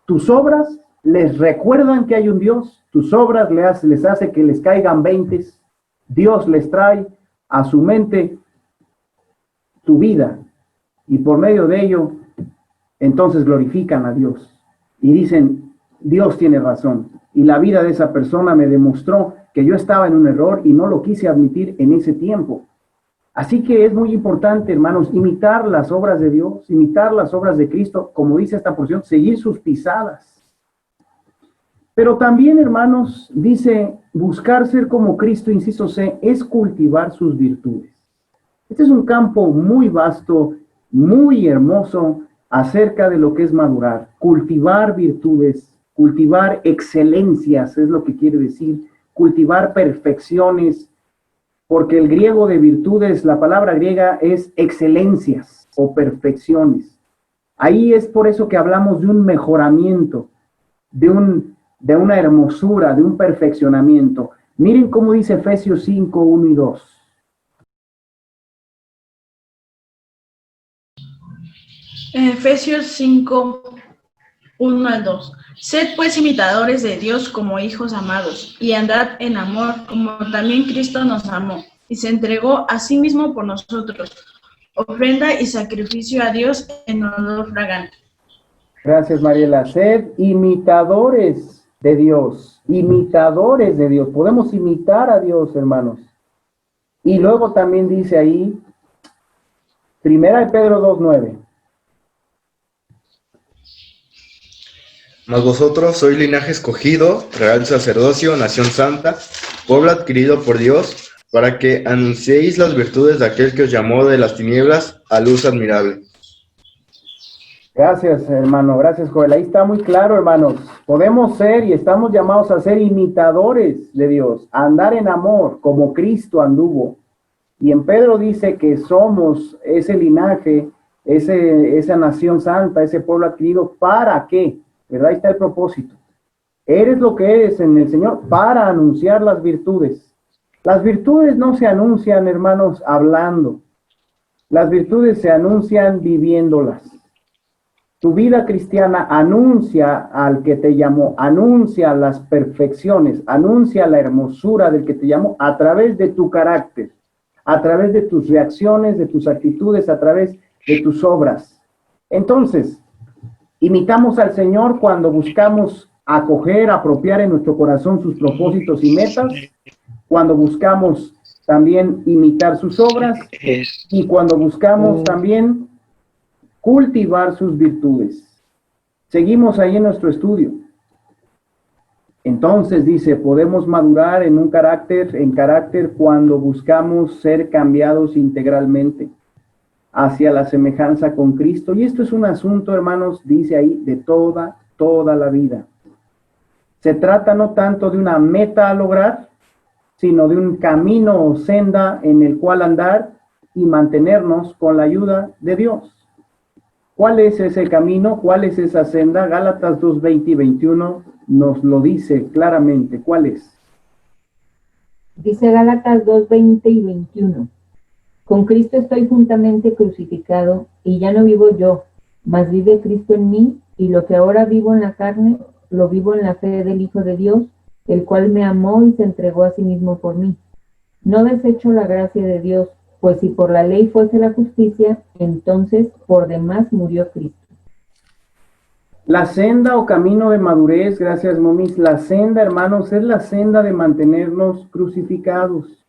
tus obras les recuerdan que hay un Dios, tus obras les hace que les caigan 20, Dios les trae a su mente tu vida, y por medio de ello, entonces glorifican a Dios, y dicen, Dios tiene razón, y la vida de esa persona me demostró que yo estaba en un error y no lo quise admitir en ese tiempo. Así que es muy importante, hermanos, imitar las obras de Dios, imitar las obras de Cristo, como dice esta porción, seguir sus pisadas. Pero también, hermanos, dice, buscar ser como Cristo, inciso C, es cultivar sus virtudes. Este es un campo muy vasto, muy hermoso, acerca de lo que es madurar. Cultivar virtudes, cultivar excelencias, es lo que quiere decir, cultivar perfecciones, porque el griego de virtudes, la palabra griega es excelencias o perfecciones. Ahí es por eso que hablamos de un mejoramiento, de una hermosura, de un perfeccionamiento. Miren cómo dice Efesios 5, 1 y 2. En Efesios 5, 1 al 2. Sed pues imitadores de Dios como hijos amados, y andad en amor, como también Cristo nos amó, y se entregó a sí mismo por nosotros, ofrenda y sacrificio a Dios en olor fragante. Gracias, Mariela. Sed imitadores de Dios, imitadores de Dios. Podemos imitar a Dios, hermanos. Y luego también dice ahí, 1 Pedro 2:9. Mas vosotros sois linaje escogido, real sacerdocio, nación santa, pueblo adquirido por Dios, para que anunciéis las virtudes de aquel que os llamó de las tinieblas a luz admirable. Gracias, hermano. Gracias, Joel. Ahí está muy claro, hermanos. Podemos ser y estamos llamados a ser imitadores de Dios, a andar en amor como Cristo anduvo. Y en Pedro dice que somos ese linaje, esa nación santa, ese pueblo adquirido. ¿Para qué? ¿Verdad? Ahí está el propósito. Eres lo que eres en el Señor para anunciar las virtudes. Las virtudes no se anuncian, hermanos, hablando. Las virtudes se anuncian viviéndolas. Tu vida cristiana anuncia al que te llamó, anuncia las perfecciones, anuncia la hermosura del que te llamó a través de tu carácter, a través de tus reacciones, de tus actitudes, a través de tus obras. Entonces, imitamos al Señor cuando buscamos acoger, apropiar en nuestro corazón sus propósitos y metas, cuando buscamos también imitar sus obras y cuando buscamos también cultivar sus virtudes. Seguimos ahí en nuestro estudio. Entonces dice, podemos madurar en carácter cuando buscamos ser cambiados integralmente hacia la semejanza con Cristo. Y esto es un asunto, hermanos, dice ahí, de toda la vida. Se trata no tanto de una meta a lograr, sino de un camino o senda en el cual andar y mantenernos con la ayuda de Dios. ¿Cuál es ese camino? ¿Cuál es esa senda? Gálatas 2:20 y 21 nos lo dice claramente. ¿Cuál es? Dice Gálatas 2:20 y 21. Con Cristo estoy juntamente crucificado, y ya no vivo yo, mas vive Cristo en mí, y lo que ahora vivo en la carne, lo vivo en la fe del Hijo de Dios, el cual me amó y se entregó a sí mismo por mí. No desecho la gracia de Dios, pues si por la ley fuese la justicia, entonces por demás murió Cristo. La senda o camino de madurez, gracias Momis, la senda, hermanos, es la senda de mantenernos crucificados.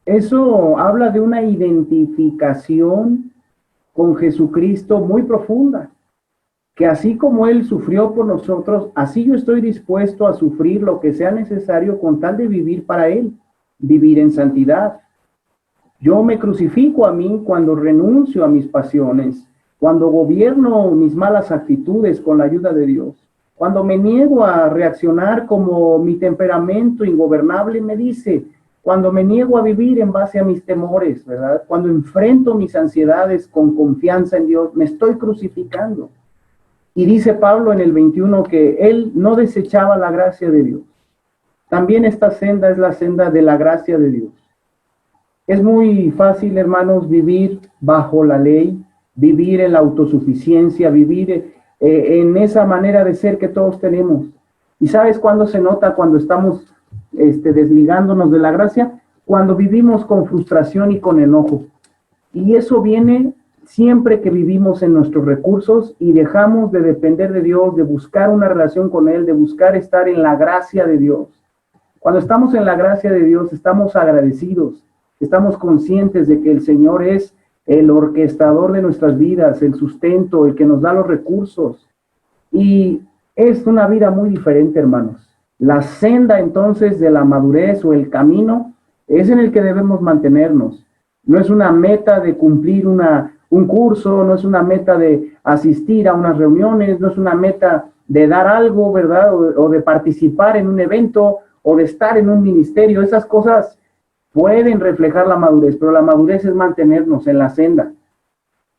Eso habla de una identificación con Jesucristo muy profunda, que así como Él sufrió por nosotros, así yo estoy dispuesto a sufrir lo que sea necesario con tal de vivir para Él, vivir en santidad. Yo me crucifico a mí cuando renuncio a mis pasiones, cuando gobierno mis malas actitudes con la ayuda de Dios, cuando me niego a reaccionar como mi temperamento ingobernable me dice, cuando me niego a vivir en base a mis temores, ¿verdad? Cuando enfrento mis ansiedades con confianza en Dios, me estoy crucificando. Y dice Pablo en el 21 que él no desechaba la gracia de Dios. También esta senda es la senda de la gracia de Dios. Es muy fácil, hermanos, vivir bajo la ley, vivir en la autosuficiencia, vivir en esa manera de ser que todos tenemos. ¿Y sabes cuándo se nota cuando estamos desligándonos de la gracia? Cuando vivimos con frustración y con enojo. Y eso viene siempre que vivimos en nuestros recursos y dejamos de depender de Dios, de buscar una relación con Él, de buscar estar en la gracia de Dios. Cuando estamos en la gracia de Dios, estamos agradecidos, estamos conscientes de que el Señor es el orquestador de nuestras vidas, el sustento, el que nos da los recursos. Y Es una vida muy diferente, hermanos. La senda entonces de la madurez o el camino es en el que debemos mantenernos. No es una meta de cumplir un curso, no es una meta de asistir a unas reuniones, no es una meta de dar algo, ¿verdad? O de participar en un evento o de estar en un ministerio. Esas cosas pueden reflejar la madurez, pero la madurez es mantenernos en la senda.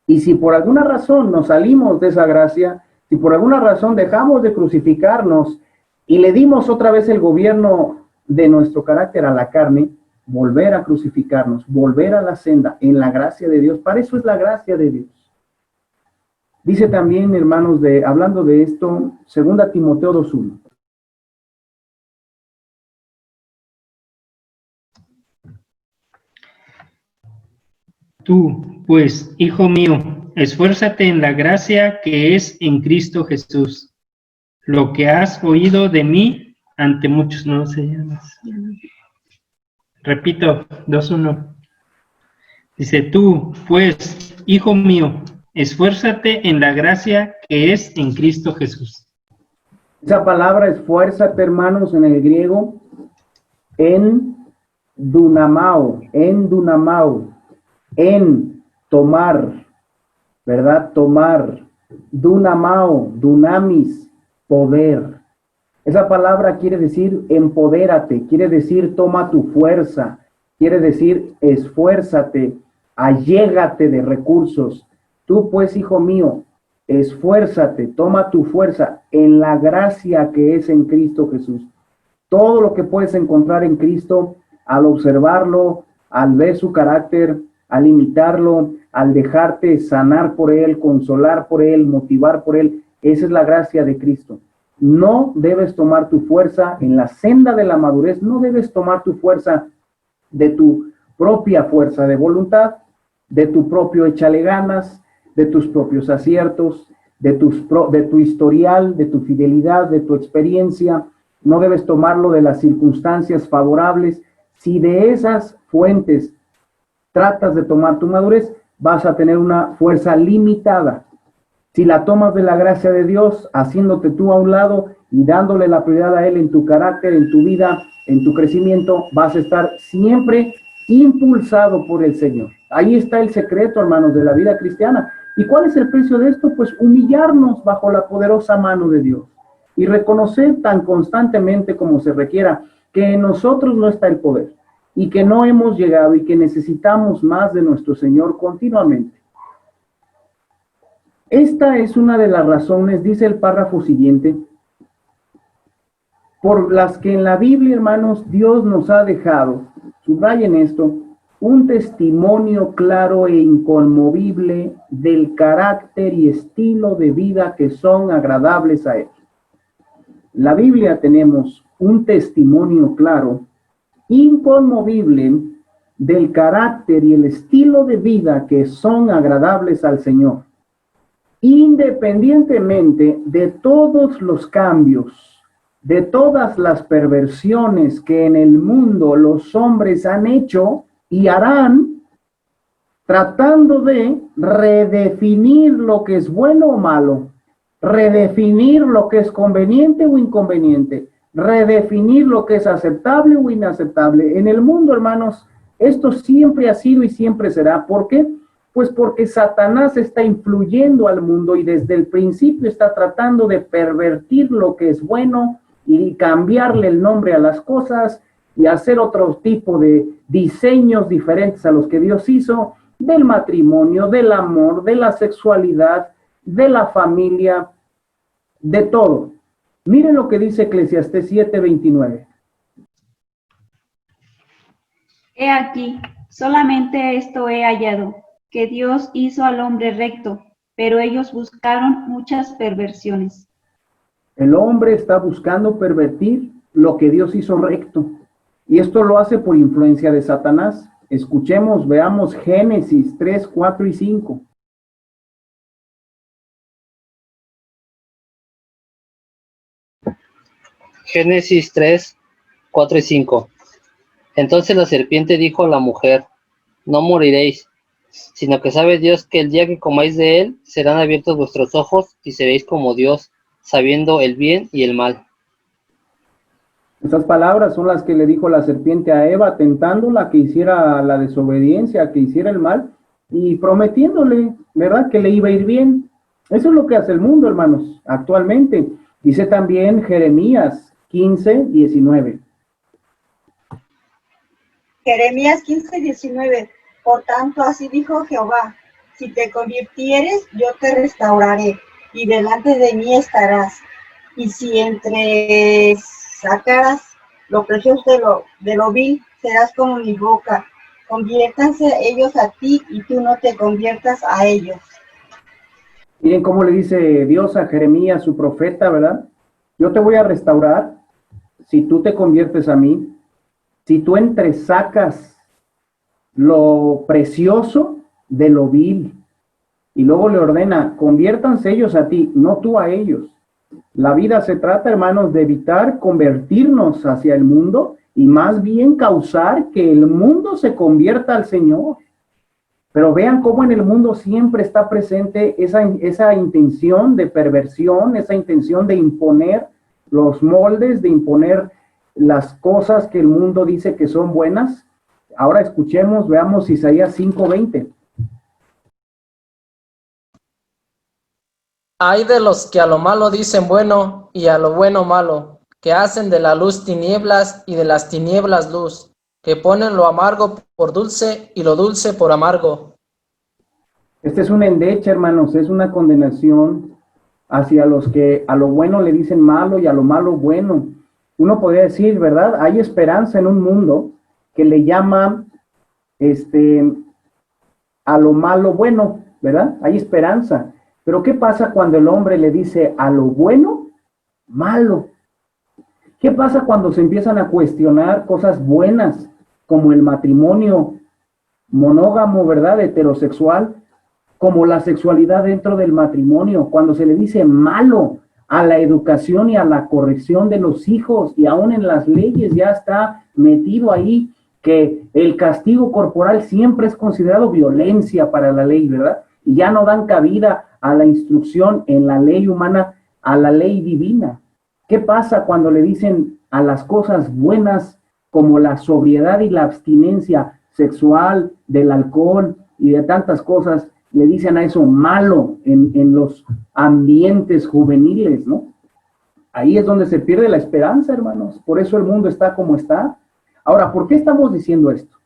Y si por alguna razón nos salimos de esa gracia, si por alguna razón dejamos de crucificarnos y le dimos otra vez el gobierno de nuestro carácter a la carne, volver a crucificarnos, volver a la senda en la gracia de Dios. Para eso es la gracia de Dios. Dice también, hermanos, hablando de esto, 2 Timoteo 2:1. Tú, pues, hijo mío, esfuérzate en la gracia que es en Cristo Jesús. Lo que has oído de mí ante muchos, no sé. Repito, 2:1. Dice, tú, pues, hijo mío, esfuérzate en la gracia que es en Cristo Jesús. Esa palabra esfuérzate, hermanos, en el griego, en dunamao, en tomar, ¿verdad? Tomar, dunamao, dunamis, poder. Esa palabra quiere decir empodérate, quiere decir toma tu fuerza, quiere decir esfuérzate, allégate de recursos. Tú pues, hijo mío, esfuérzate, toma tu fuerza en la gracia que es en Cristo Jesús. Todo lo que puedes encontrar en Cristo, al observarlo, al ver su carácter, al imitarlo, al dejarte sanar por Él, consolar por Él, motivar por Él, esa es la gracia de Cristo. No debes tomar tu fuerza en la senda de la madurez, no debes tomar tu fuerza de tu propia fuerza de voluntad, de tu propio échale ganas, de tus propios aciertos, de tu historial, de tu fidelidad, de tu experiencia. No debes tomarlo de las circunstancias favorables. Si de esas fuentes tratas de tomar tu madurez, vas a tener una fuerza limitada. Si la tomas de la gracia de Dios, haciéndote tú a un lado y dándole la prioridad a Él en tu carácter, en tu vida, en tu crecimiento, vas a estar siempre impulsado por el Señor. Ahí está el secreto, hermanos, de la vida cristiana. ¿Y cuál es el precio de esto? Pues humillarnos bajo la poderosa mano de Dios y reconocer tan constantemente como se requiera que en nosotros no está el poder y que no hemos llegado y que necesitamos más de nuestro Señor continuamente. Esta es una de las razones, dice el párrafo siguiente, por las que en la Biblia, hermanos, Dios nos ha dejado, subrayen esto, un testimonio claro e inconmovible del carácter y estilo de vida que son agradables a Él. En la Biblia tenemos un testimonio claro, inconmovible, del carácter y el estilo de vida que son agradables al Señor, independientemente de todos los cambios, de todas las perversiones que en el mundo los hombres han hecho y harán, tratando de redefinir lo que es bueno o malo, redefinir lo que es conveniente o inconveniente, redefinir lo que es aceptable o inaceptable. En el mundo, hermanos, esto siempre ha sido y siempre será. ¿Por qué? Pues porque Satanás está influyendo al mundo y desde el principio está tratando de pervertir lo que es bueno y cambiarle el nombre a las cosas y hacer otro tipo de diseños diferentes a los que Dios hizo, del matrimonio, del amor, de la sexualidad, de la familia, de todo. Miren lo que dice Eclesiastés 7:29. He aquí, solamente esto he hallado, que Dios hizo al hombre recto, pero ellos buscaron muchas perversiones. El hombre está buscando pervertir lo que Dios hizo recto. Y esto lo hace por influencia de Satanás. Escuchemos, veamos Génesis 3, 4 y 5. Génesis 3, 4 y 5. Entonces la serpiente dijo a la mujer, no moriréis, sino que sabe Dios que el día que comáis de él, serán abiertos vuestros ojos y seréis como Dios, sabiendo el bien y el mal. Estas palabras son las que le dijo la serpiente a Eva, tentándola que hiciera la desobediencia, que hiciera el mal, y prometiéndole, ¿verdad?, que le iba a ir bien. Eso es lo que hace el mundo, hermanos, actualmente. Dice también Jeremías 15:19. Jeremías 15:19. Por tanto, así dijo Jehová, si te convirtieres, yo te restauraré, y delante de mí estarás. Y si entre sacaras lo precioso de lo vil, serás como mi boca. Conviértanse ellos a ti, y tú no te conviertas a ellos. Miren cómo le dice Dios a Jeremías, su profeta, ¿verdad? Yo te voy a restaurar si tú te conviertes a mí, si tú entresacas lo precioso de lo vil. Y luego le ordena, conviértanse ellos a ti, no tú a ellos. La vida se trata, hermanos, de evitar convertirnos hacia el mundo y más bien causar que el mundo se convierta al Señor. Pero vean cómo en el mundo siempre está presente esa intención de perversión, esa intención de imponer los moldes, de imponer las cosas que el mundo dice que son buenas. Ahora escuchemos, veamos Isaías 5:20. Hay de los que a lo malo dicen bueno y a lo bueno malo, que hacen de la luz tinieblas y de las tinieblas luz, que ponen lo amargo por dulce y lo dulce por amargo. Este es un endecha, hermanos, es una condenación hacia los que a lo bueno le dicen malo y a lo malo bueno. Uno podría decir, ¿verdad? Hay esperanza en un mundo que le llama a lo malo bueno, ¿verdad? Hay esperanza. Pero ¿qué pasa cuando el hombre le dice a lo bueno malo? ¿Qué pasa cuando se empiezan a cuestionar cosas buenas como el matrimonio monógamo, ¿verdad? Heterosexual, como la sexualidad dentro del matrimonio, cuando se le dice malo a la educación y a la corrección de los hijos, y aún en las leyes ya está metido ahí que el castigo corporal siempre es considerado violencia para la ley, ¿verdad? Y ya no dan cabida a la instrucción en la ley humana, a la ley divina. ¿Qué pasa cuando le dicen a las cosas buenas como la sobriedad y la abstinencia sexual, del alcohol y de tantas cosas, le dicen a eso malo en los ambientes juveniles, ¿no? Ahí es donde se pierde la esperanza, hermanos. Por eso el mundo está como está. Ahora, ¿por qué estamos diciendo esto?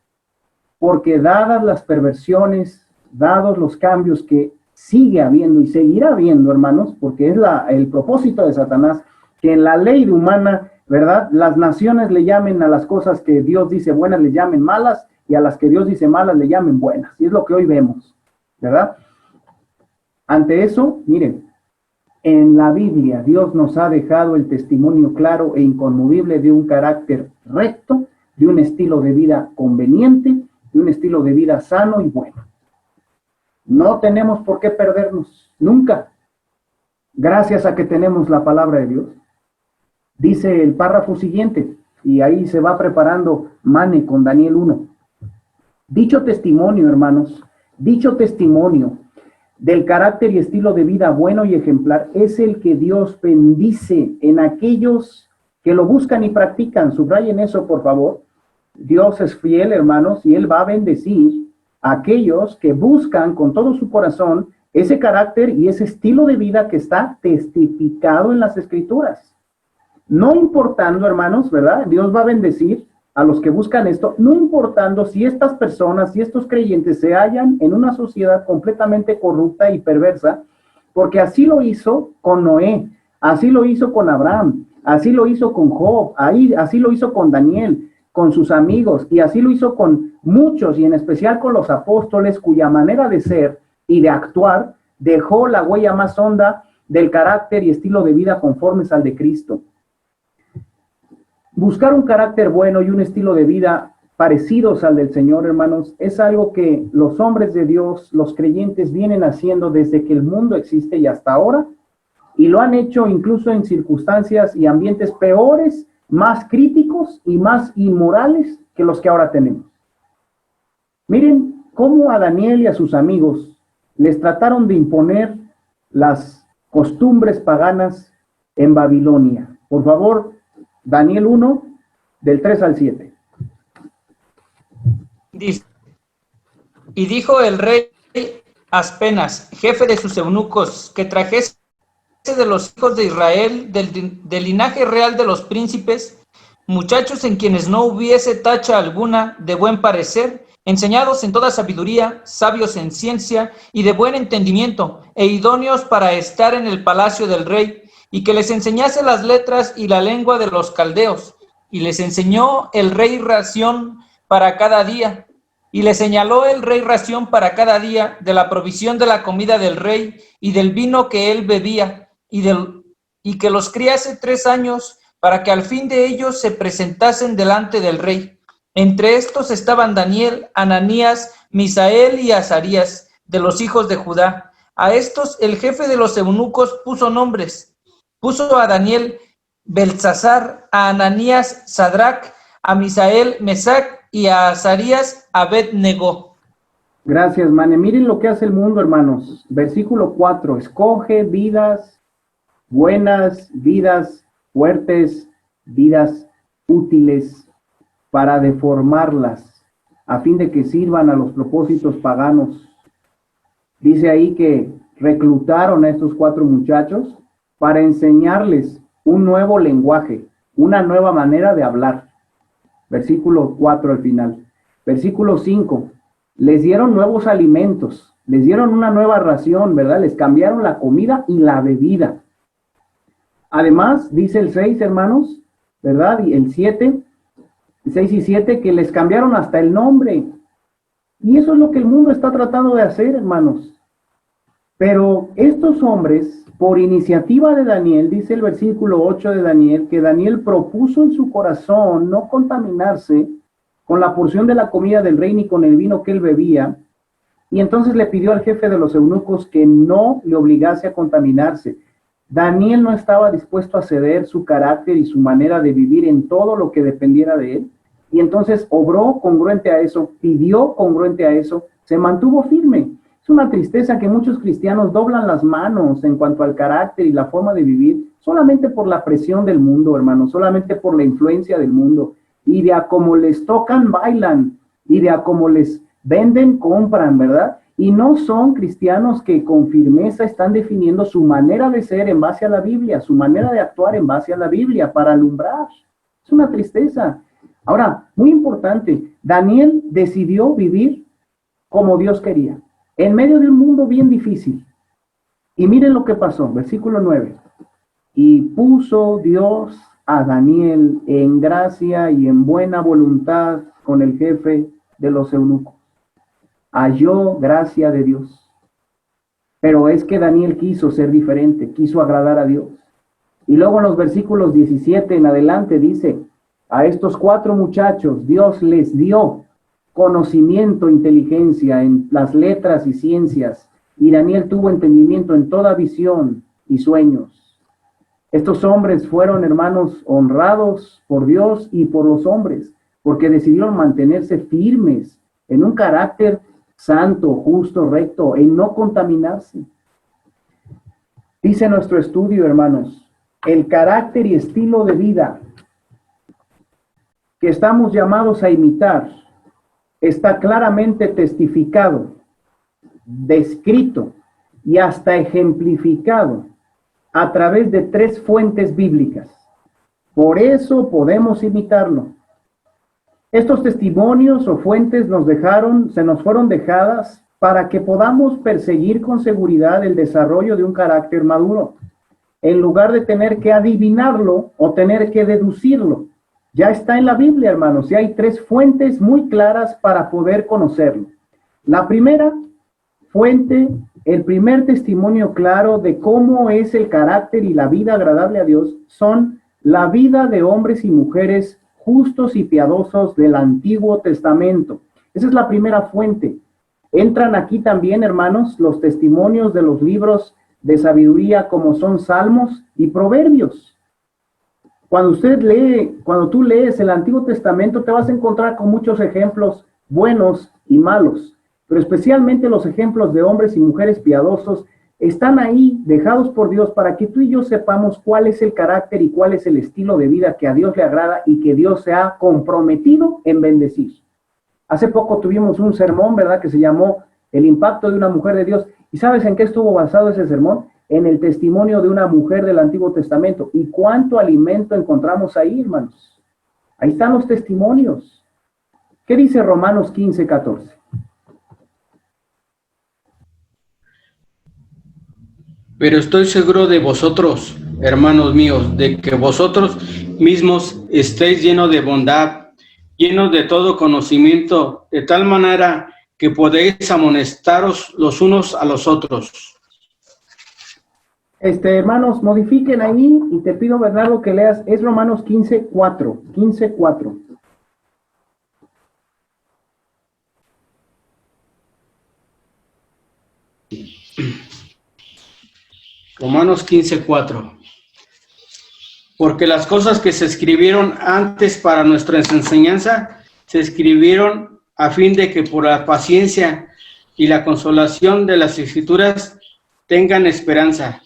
Porque dadas las perversiones, dados los cambios que sigue habiendo y seguirá habiendo, hermanos, porque es el propósito de Satanás, que en la ley humana, ¿verdad?, las naciones le llamen a las cosas que Dios dice buenas, le llamen malas, y a las que Dios dice malas, le llamen buenas. Y es lo que hoy vemos, ¿verdad? Ante eso, miren, en la Biblia Dios nos ha dejado el testimonio claro e inconmovible de un carácter recto, de un estilo de vida conveniente, de un estilo de vida sano y bueno. No tenemos por qué perdernos, nunca, gracias a que tenemos la palabra de Dios. Dice el párrafo siguiente, y ahí se va preparando Mane con Daniel 1. Dicho testimonio, hermanos, dicho testimonio del carácter y estilo de vida bueno y ejemplar es el que Dios bendice en aquellos que lo buscan y practican. Subrayen eso, por favor. Dios es fiel, hermanos, y Él va a bendecir a aquellos que buscan con todo su corazón ese carácter y ese estilo de vida que está testificado en las Escrituras. No importando, hermanos, ¿verdad? Dios va a bendecir a los que buscan esto, no importando si estas personas, si estos creyentes se hallan en una sociedad completamente corrupta y perversa, porque así lo hizo con Noé, así lo hizo con Abraham, así lo hizo con Job, así lo hizo con Daniel, con sus amigos, y así lo hizo con muchos, y en especial con los apóstoles, cuya manera de ser y de actuar dejó la huella más honda del carácter y estilo de vida conformes al de Cristo. Buscar un carácter bueno y un estilo de vida parecidos al del Señor, hermanos, es algo que los hombres de Dios, los creyentes, vienen haciendo desde que el mundo existe y hasta ahora, y lo han hecho incluso en circunstancias y ambientes peores, más críticos y más inmorales que los que ahora tenemos. Miren cómo a Daniel y a sus amigos les trataron de imponer las costumbres paganas en Babilonia. Por favor, Daniel 1, del 3 al 7. Dice, y dijo el rey Aspenas, jefe de sus eunucos, que trajese de los hijos de Israel, del linaje real de los príncipes, muchachos en quienes no hubiese tacha alguna, de buen parecer, enseñados en toda sabiduría, sabios en ciencia y de buen entendimiento, e idóneos para estar en el palacio del rey, y que les enseñase las letras y la lengua de los caldeos. Y les enseñó el rey ración para cada día, y le señaló el rey ración para cada día de la provisión de la comida del rey y del vino que él bebía, y que los criase 3 años, para que al fin de ellos se presentasen delante del rey. Entre estos estaban Daniel, Ananías, Misael y Azarías, de los hijos de Judá. A estos el jefe de los eunucos puso nombres. Puso a Daniel Beltsasar, a Ananías Sadrac, a Misael Mesac y a Azarías Abed-Nego. Gracias, Mane. Miren lo que hace el mundo, hermanos. Versículo 4. Escoge vidas buenas, vidas fuertes, vidas útiles, para deformarlas, a fin de que sirvan a los propósitos paganos. Dice ahí que reclutaron a estos 4 muchachos para enseñarles un nuevo lenguaje, una nueva manera de hablar. Versículo 4 al final. Versículo 5. Les dieron nuevos alimentos, les dieron una nueva ración, ¿verdad? Les cambiaron la comida y la bebida. Además, dice el 6, hermanos, ¿verdad? Y el 7, 6 y 7, que les cambiaron hasta el nombre. Y eso es lo que el mundo está tratando de hacer, hermanos. Pero estos hombres, por iniciativa de Daniel, dice el versículo 8 de Daniel, que Daniel propuso en su corazón no contaminarse con la porción de la comida del rey ni con el vino que él bebía, y entonces le pidió al jefe de los eunucos que no le obligase a contaminarse. Daniel no estaba dispuesto a ceder su carácter y su manera de vivir en todo lo que dependiera de él, y entonces obró congruente a eso, pidió congruente a eso, se mantuvo firme. Es una tristeza que muchos cristianos doblan las manos en cuanto al carácter y la forma de vivir, solamente por la presión del mundo, hermanos, solamente por la influencia del mundo, y de a como les tocan, bailan, y de a como les venden, compran, ¿verdad? Y no son cristianos que con firmeza están definiendo su manera de ser en base a la Biblia, su manera de actuar en base a la Biblia para alumbrar. Es una tristeza. Ahora, muy importante, Daniel decidió vivir como Dios quería, en medio de un mundo bien difícil. Y miren lo que pasó, versículo 9. Y puso Dios a Daniel en gracia y en buena voluntad con el jefe de los eunucos. Halló gracia de Dios. Pero es que Daniel quiso ser diferente, quiso agradar a Dios. Y luego en los versículos 17 en adelante dice, a estos 4 muchachos Dios les dio conocimiento, inteligencia en las letras y ciencias, y Daniel tuvo entendimiento en toda visión y sueños. Estos hombres fueron, hermanos, honrados por Dios y por los hombres, porque decidieron mantenerse firmes en un carácter santo, justo, recto, en no contaminarse. Dice nuestro estudio, hermanos, el carácter y estilo de vida que estamos llamados a imitar está claramente testificado, descrito y hasta ejemplificado a través de 3 fuentes bíblicas. Por eso podemos imitarlo. Estos testimonios o fuentes se nos fueron dejadas para que podamos perseguir con seguridad el desarrollo de un carácter maduro, en lugar de tener que adivinarlo o tener que deducirlo. Ya está en la Biblia, hermanos, y hay 3 fuentes muy claras para poder conocerlo. La primera fuente, el primer testimonio claro de cómo es el carácter y la vida agradable a Dios, son la vida de hombres y mujeres justos y piadosos del Antiguo Testamento. Esa es la primera fuente. Entran aquí también, hermanos, los testimonios de los libros de sabiduría como son Salmos y Proverbios. Cuando tú lees el Antiguo Testamento, te vas a encontrar con muchos ejemplos buenos y malos, pero especialmente los ejemplos de hombres y mujeres piadosos están ahí, dejados por Dios, para que tú y yo sepamos cuál es el carácter y cuál es el estilo de vida que a Dios le agrada y que Dios se ha comprometido en bendecir. Hace poco tuvimos un sermón, ¿verdad?, que se llamó El impacto de una mujer de Dios. ¿Y sabes en qué estuvo basado ese sermón? En el testimonio de una mujer del Antiguo Testamento. ¿Y cuánto alimento encontramos ahí, hermanos? Ahí están los testimonios. ¿Qué dice Romanos 15:14? Pero estoy seguro de vosotros, hermanos míos, de que vosotros mismos estéis llenos de bondad, llenos de todo conocimiento, de tal manera que podéis amonestaros los unos a los otros. Hermanos, modifiquen ahí y te pido, Bernardo, que leas, es Romanos 15:4, 15:4. Romanos 15:4. Porque las cosas que se escribieron antes para nuestra enseñanza, se escribieron a fin de que por la paciencia y la consolación de las Escrituras tengan esperanza.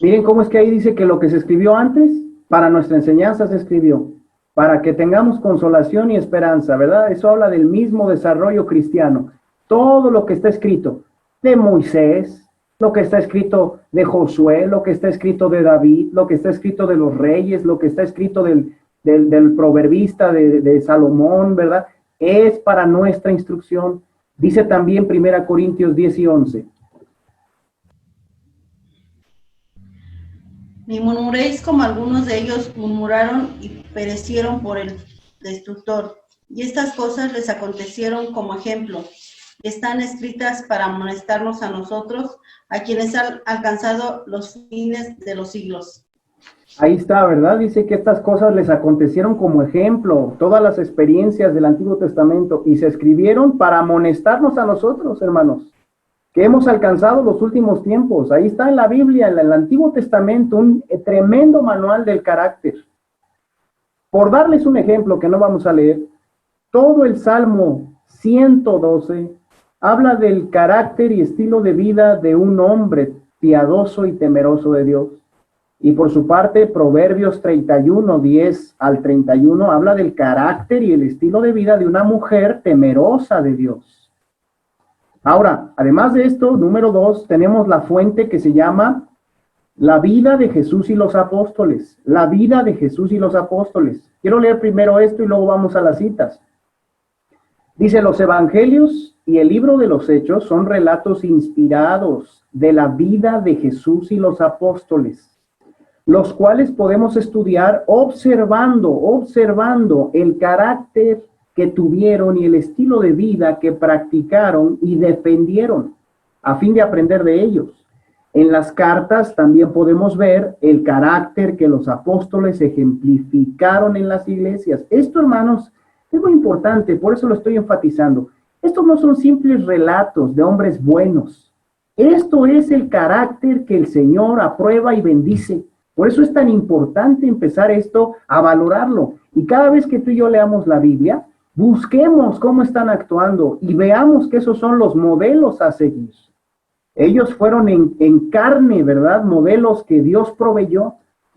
Miren cómo es que ahí dice que lo que se escribió antes, para nuestra enseñanza se escribió, para que tengamos consolación y esperanza, ¿verdad? Eso habla del mismo desarrollo cristiano. Todo lo que está escrito de Moisés, lo que está escrito de Josué, lo que está escrito de David, lo que está escrito de los reyes, lo que está escrito del proverbista de Salomón, ¿verdad? Es para nuestra instrucción. Dice también 1 Corintios 10:11. Ni murmuréis como algunos de ellos murmuraron y perecieron por el destructor. Y estas cosas les acontecieron como ejemplo. Están escritas para amonestarnos a nosotros, a quienes han alcanzado los fines de los siglos. Ahí está, ¿verdad? Dice que estas cosas les acontecieron como ejemplo, todas las experiencias del Antiguo Testamento, y se escribieron para amonestarnos a nosotros, hermanos, que hemos alcanzado los últimos tiempos. Ahí está en la Biblia, en el Antiguo Testamento, un tremendo manual del carácter. Por darles un ejemplo que no vamos a leer, todo el Salmo 112 habla del carácter y estilo de vida de un hombre piadoso y temeroso de Dios. Y por su parte, Proverbios 31, 10 al 31, habla del carácter y el estilo de vida de una mujer temerosa de Dios. Ahora, además de esto, número 2, tenemos la fuente que se llama la vida de Jesús y los apóstoles. La vida de Jesús y los apóstoles. Quiero leer primero esto y luego vamos a las citas. Dice, los evangelios y el libro de los Hechos son relatos inspirados de la vida de Jesús y los apóstoles, los cuales podemos estudiar observando el carácter que tuvieron y el estilo de vida que practicaron y defendieron, a fin de aprender de ellos. En las cartas también podemos ver el carácter que los apóstoles ejemplificaron en las iglesias. Esto, hermanos, es muy importante, por eso lo estoy enfatizando. Estos no son simples relatos de hombres buenos. Esto es el carácter que el Señor aprueba y bendice. Por eso es tan importante empezar esto a valorarlo. Y cada vez que tú y yo leamos la Biblia, busquemos cómo están actuando y veamos que esos son los modelos a seguir. Ellos fueron en carne, ¿verdad? Modelos que Dios proveyó.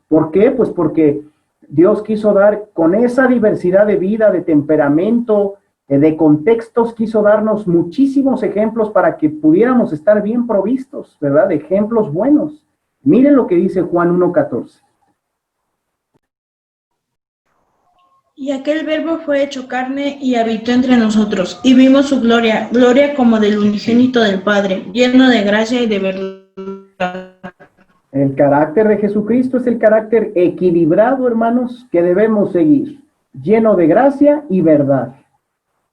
¿Por qué? Pues porque Dios quiso dar, con esa diversidad de vida, de temperamento, de contextos, quiso darnos muchísimos ejemplos para que pudiéramos estar bien provistos, ¿verdad? De ejemplos buenos. Miren lo que dice Juan 1:14. Y aquel verbo fue hecho carne y habitó entre nosotros, y vimos su gloria, gloria como del unigénito del Padre, lleno de gracia y de verdad. El carácter de Jesucristo es el carácter equilibrado, hermanos, que debemos seguir, lleno de gracia y verdad.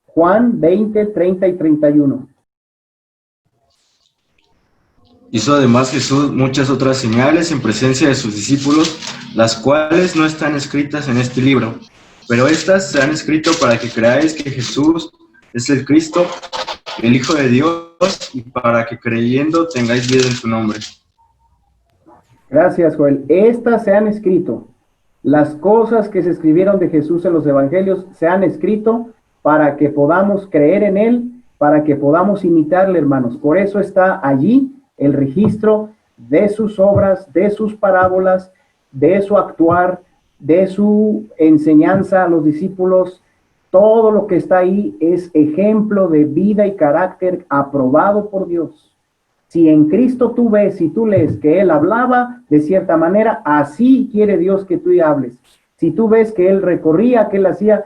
Juan 20, 30 y 31. Hizo además Jesús muchas otras señales en presencia de sus discípulos, las cuales no están escritas en este libro, pero estas se han escrito para que creáis que Jesús es el Cristo, el Hijo de Dios, y para que creyendo tengáis vida en su nombre. Gracias, Joel. Estas se han escrito. Las cosas que se escribieron de Jesús en los evangelios se han escrito para que podamos creer en Él, para que podamos imitarle, hermanos. Por eso está allí el registro de sus obras, de sus parábolas, de su actuar, de su enseñanza a los discípulos. Todo lo que está ahí es ejemplo de vida y carácter aprobado por Dios. Si en Cristo tú ves y tú lees que Él hablaba de cierta manera, así quiere Dios que tú hables. Si tú ves que Él recorría, que Él hacía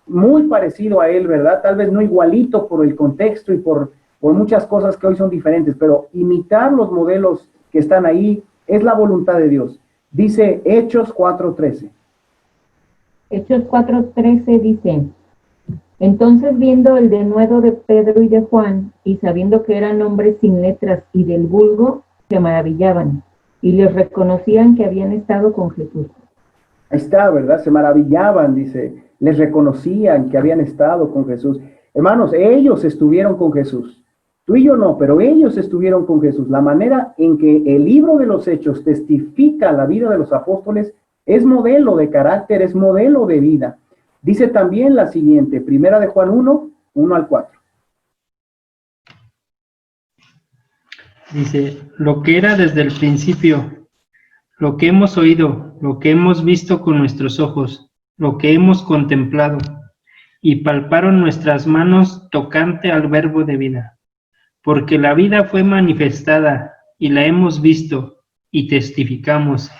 muy parecido a Él, ¿verdad? Tal vez no igualito por el contexto y por muchas cosas que hoy son diferentes, pero imitar los modelos que están ahí es la voluntad de Dios. Dice Hechos 4:13. Hechos 4:13 dice: entonces, viendo el denuedo de Pedro y de Juan, y sabiendo que eran hombres sin letras y del vulgo, se maravillaban, y les reconocían que habían estado con Jesús. Ahí está, ¿verdad? Se maravillaban, dice, les reconocían que habían estado con Jesús. Hermanos, ellos estuvieron con Jesús. Tú y yo no, pero ellos estuvieron con Jesús. La manera en que el libro de los Hechos testifica la vida de los apóstoles es modelo de carácter, es modelo de vida. Dice también la siguiente, primera de Juan 1:1-4. Dice, lo que era desde el principio, lo que hemos oído, lo que hemos visto con nuestros ojos, lo que hemos contemplado, y palparon nuestras manos tocante al verbo de vida. Porque la vida fue manifestada, y la hemos visto, y testificamos,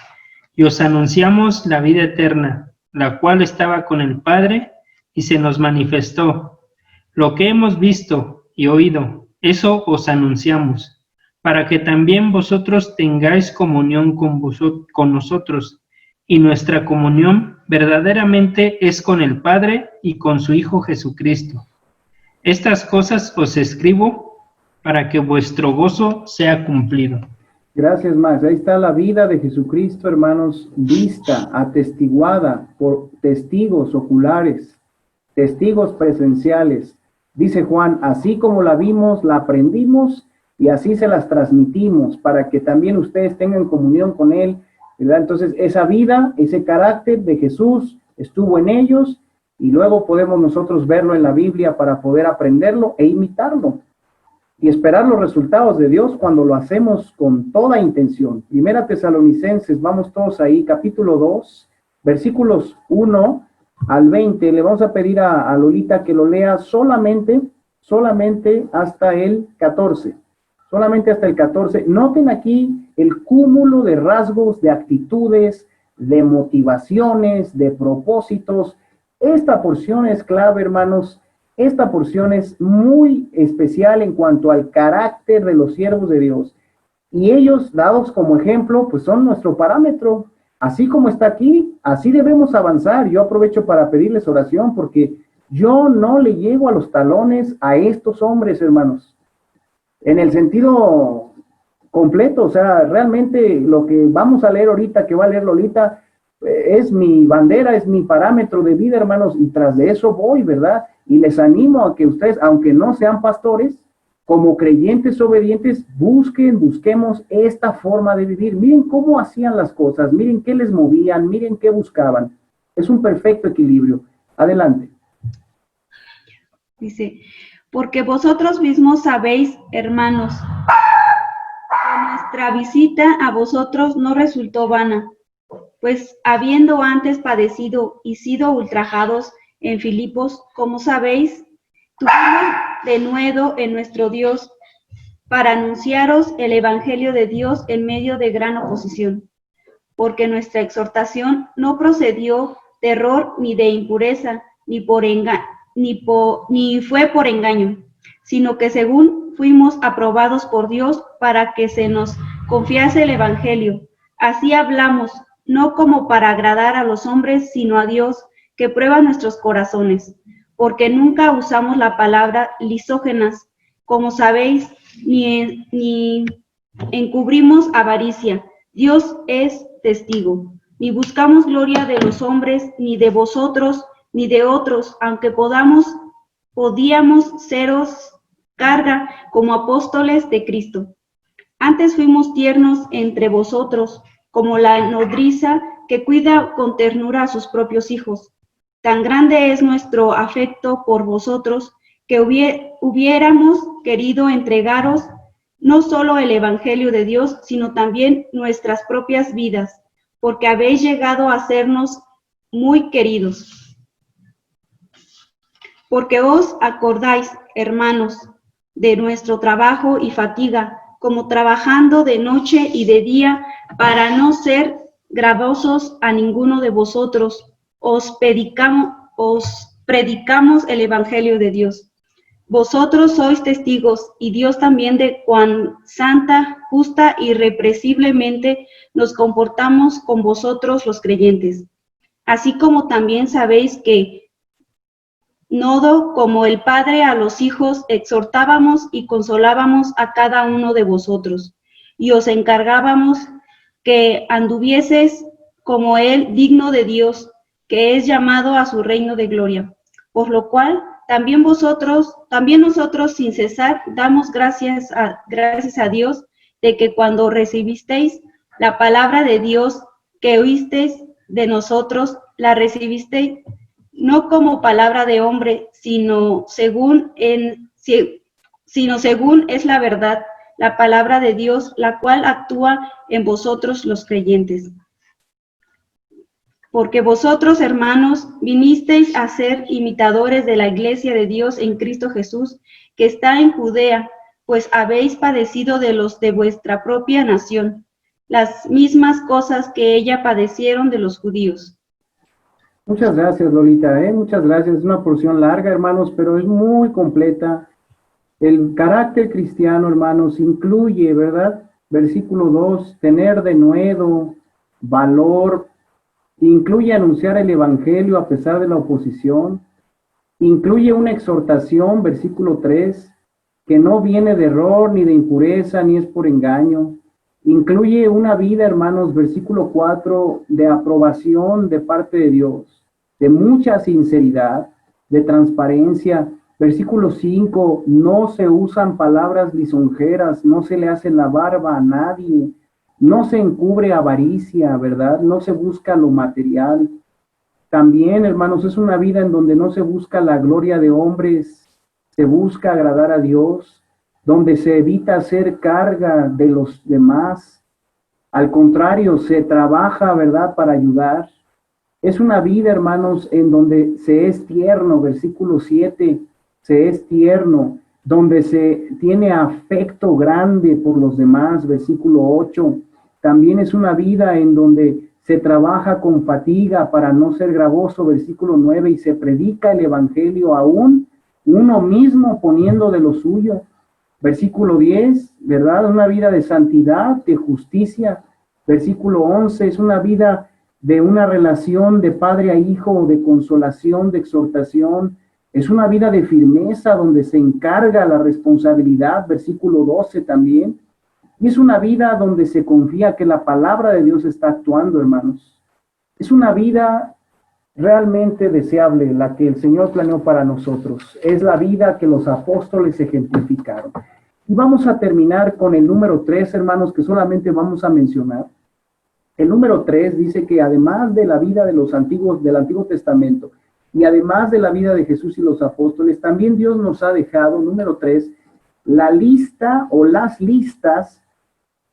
y os anunciamos la vida eterna, la cual estaba con el Padre, y se nos manifestó. Lo que hemos visto y oído, eso os anunciamos, para que también vosotros tengáis comunión con nosotros, y nuestra comunión verdaderamente es con el Padre y con su Hijo Jesucristo. Estas cosas os escribo para que vuestro gozo sea cumplido. Gracias, Max. Ahí está la vida de Jesucristo, hermanos, vista, atestiguada por testigos oculares, testigos presenciales. Dice Juan, así como la vimos, la aprendimos y así se las transmitimos para que también ustedes tengan comunión con Él, ¿verdad? Entonces, esa vida, ese carácter de Jesús estuvo en ellos y luego podemos nosotros verlo en la Biblia para poder aprenderlo e imitarlo. Y esperar los resultados de Dios cuando lo hacemos con toda intención. Primera Tesalonicenses, vamos todos ahí, capítulo 2, versículos 1-20. Le vamos a pedir a Lolita que lo lea solamente hasta el 14. Solamente hasta el 14. Noten aquí el cúmulo de rasgos, de actitudes, de motivaciones, de propósitos. Esta porción es clave, hermanos. Esta porción es muy especial en cuanto al carácter de los siervos de Dios. Y ellos, dados como ejemplo, pues son nuestro parámetro. Así como está aquí, así debemos avanzar. Yo aprovecho para pedirles oración porque yo no le llego a los talones a estos hombres, hermanos. En el sentido completo, o sea, realmente lo que vamos a leer ahorita, que va a leer Lolita, es mi bandera, es mi parámetro de vida, hermanos, y tras de eso voy, ¿verdad? Y les animo a que ustedes, aunque no sean pastores, como creyentes obedientes, busquemos esta forma de vivir. Miren cómo hacían las cosas, miren qué les movían, miren qué buscaban. Es un perfecto equilibrio. Adelante. Dice, porque vosotros mismos sabéis, hermanos, que nuestra visita a vosotros no resultó vana, pues habiendo antes padecido y sido ultrajados en Filipos, como sabéis, tuvimos denuedo en nuestro Dios para anunciaros el Evangelio de Dios en medio de gran oposición, porque nuestra exhortación no procedió de error ni de impureza, ni fue por engaño, sino que según fuimos aprobados por Dios para que se nos confiase el Evangelio. Así hablamos, no como para agradar a los hombres, sino a Dios, que prueba nuestros corazones, porque nunca usamos la palabra lisógenas, como sabéis, ni encubrimos avaricia. Dios es testigo. Ni buscamos gloria de los hombres, ni de vosotros, ni de otros, aunque podíamos seros carga como apóstoles de Cristo. Antes fuimos tiernos entre vosotros, como la nodriza que cuida con ternura a sus propios hijos. Tan grande es nuestro afecto por vosotros que hubiéramos querido entregaros no solo el Evangelio de Dios, sino también nuestras propias vidas, porque habéis llegado a sernos muy queridos. Porque os acordáis, hermanos, de nuestro trabajo y fatiga, como trabajando de noche y de día, para no ser gravosos a ninguno de vosotros, os predicamos el Evangelio de Dios. Vosotros sois testigos, y Dios también, de cuán santa, justa y irrepresiblemente nos comportamos con vosotros los creyentes. Así como también sabéis que, nodo como el Padre a los hijos, exhortábamos y consolábamos a cada uno de vosotros, y os encargábamos que anduvieseis como Él, digno de Dios, que es llamado a su reino de gloria. Por lo cual, también nosotros sin cesar damos gracias a Dios de que cuando recibisteis la palabra de Dios que oísteis de nosotros, la recibisteis no como palabra de hombre, sino según es la verdad, la palabra de Dios, la cual actúa en vosotros los creyentes. Porque vosotros, hermanos, vinisteis a ser imitadores de la iglesia de Dios en Cristo Jesús, que está en Judea, pues habéis padecido de los de vuestra propia nación, las mismas cosas que ella padecieron de los judíos. Muchas gracias, Lolita, muchas gracias. Es una porción larga, hermanos, pero es muy completa. El carácter cristiano, hermanos, incluye, ¿verdad? Versículo 2, tener denuedo, valor, incluye anunciar el evangelio a pesar de la oposición, incluye una exhortación, versículo 3, que no viene de error, ni de impureza, ni es por engaño. Incluye una vida, hermanos, versículo 4, de aprobación de parte de Dios, de mucha sinceridad, de transparencia. Versículo 5, no se usan palabras lisonjeras, no se le hace la barba a nadie, no se encubre avaricia, ¿verdad? No se busca lo material. También, hermanos, es una vida en donde no se busca la gloria de hombres, se busca agradar a Dios, donde se evita hacer carga de los demás. Al contrario, se trabaja, ¿verdad?, para ayudar. Es una vida, hermanos, en donde se es tierno, versículo 7, se es tierno, donde se tiene afecto grande por los demás, versículo 8. También es una vida en donde se trabaja con fatiga para no ser gravoso, versículo 9, y se predica el evangelio aún uno mismo poniendo de lo suyo. Versículo 10, ¿verdad? Una vida de santidad, de justicia. Versículo 11, es una vida de una relación de padre a hijo, de consolación, de exhortación. Es una vida de firmeza donde se encarga la responsabilidad, versículo 12 también. Y es una vida donde se confía que la palabra de Dios está actuando, hermanos. Es una vida realmente deseable la que el Señor planeó para nosotros. Es la vida que los apóstoles ejemplificaron. Y vamos a terminar con el número 3, hermanos, que solamente vamos a mencionar. El número 3 dice que además de la vida de los antiguos, del Antiguo Testamento, y además de la vida de Jesús y los apóstoles, también Dios nos ha dejado, número 3, la lista o las listas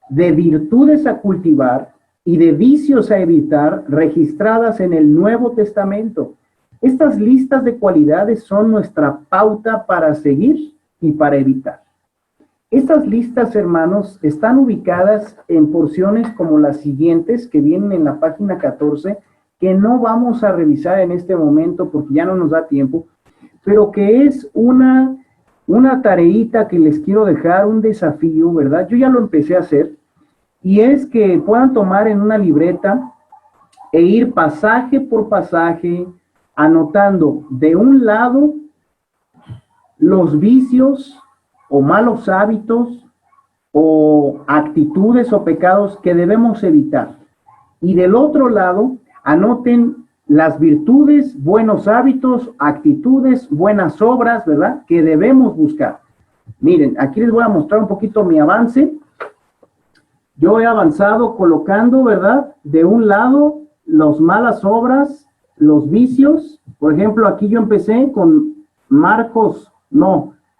de virtudes a cultivar y de vicios a evitar registradas en el Nuevo Testamento. Estas listas de cualidades son nuestra pauta para seguir y para evitar. Estas listas, hermanos, están ubicadas en porciones como las siguientes que vienen en la página 14, que no vamos a revisar en este momento porque ya no nos da tiempo, pero que es una tareita que les quiero dejar, un desafío, ¿verdad? Yo ya lo empecé a hacer, y es que puedan tomar en una libreta e ir pasaje por pasaje, anotando de un lado los vicios o malos hábitos o actitudes o pecados que debemos evitar. Y del otro lado, anoten las virtudes, buenos hábitos, actitudes, buenas obras, ¿verdad?, que debemos buscar. Miren, aquí les voy a mostrar un poquito mi avance. Yo he avanzado colocando, ¿verdad?, de un lado las malas obras, los vicios. Por ejemplo, aquí yo empecé con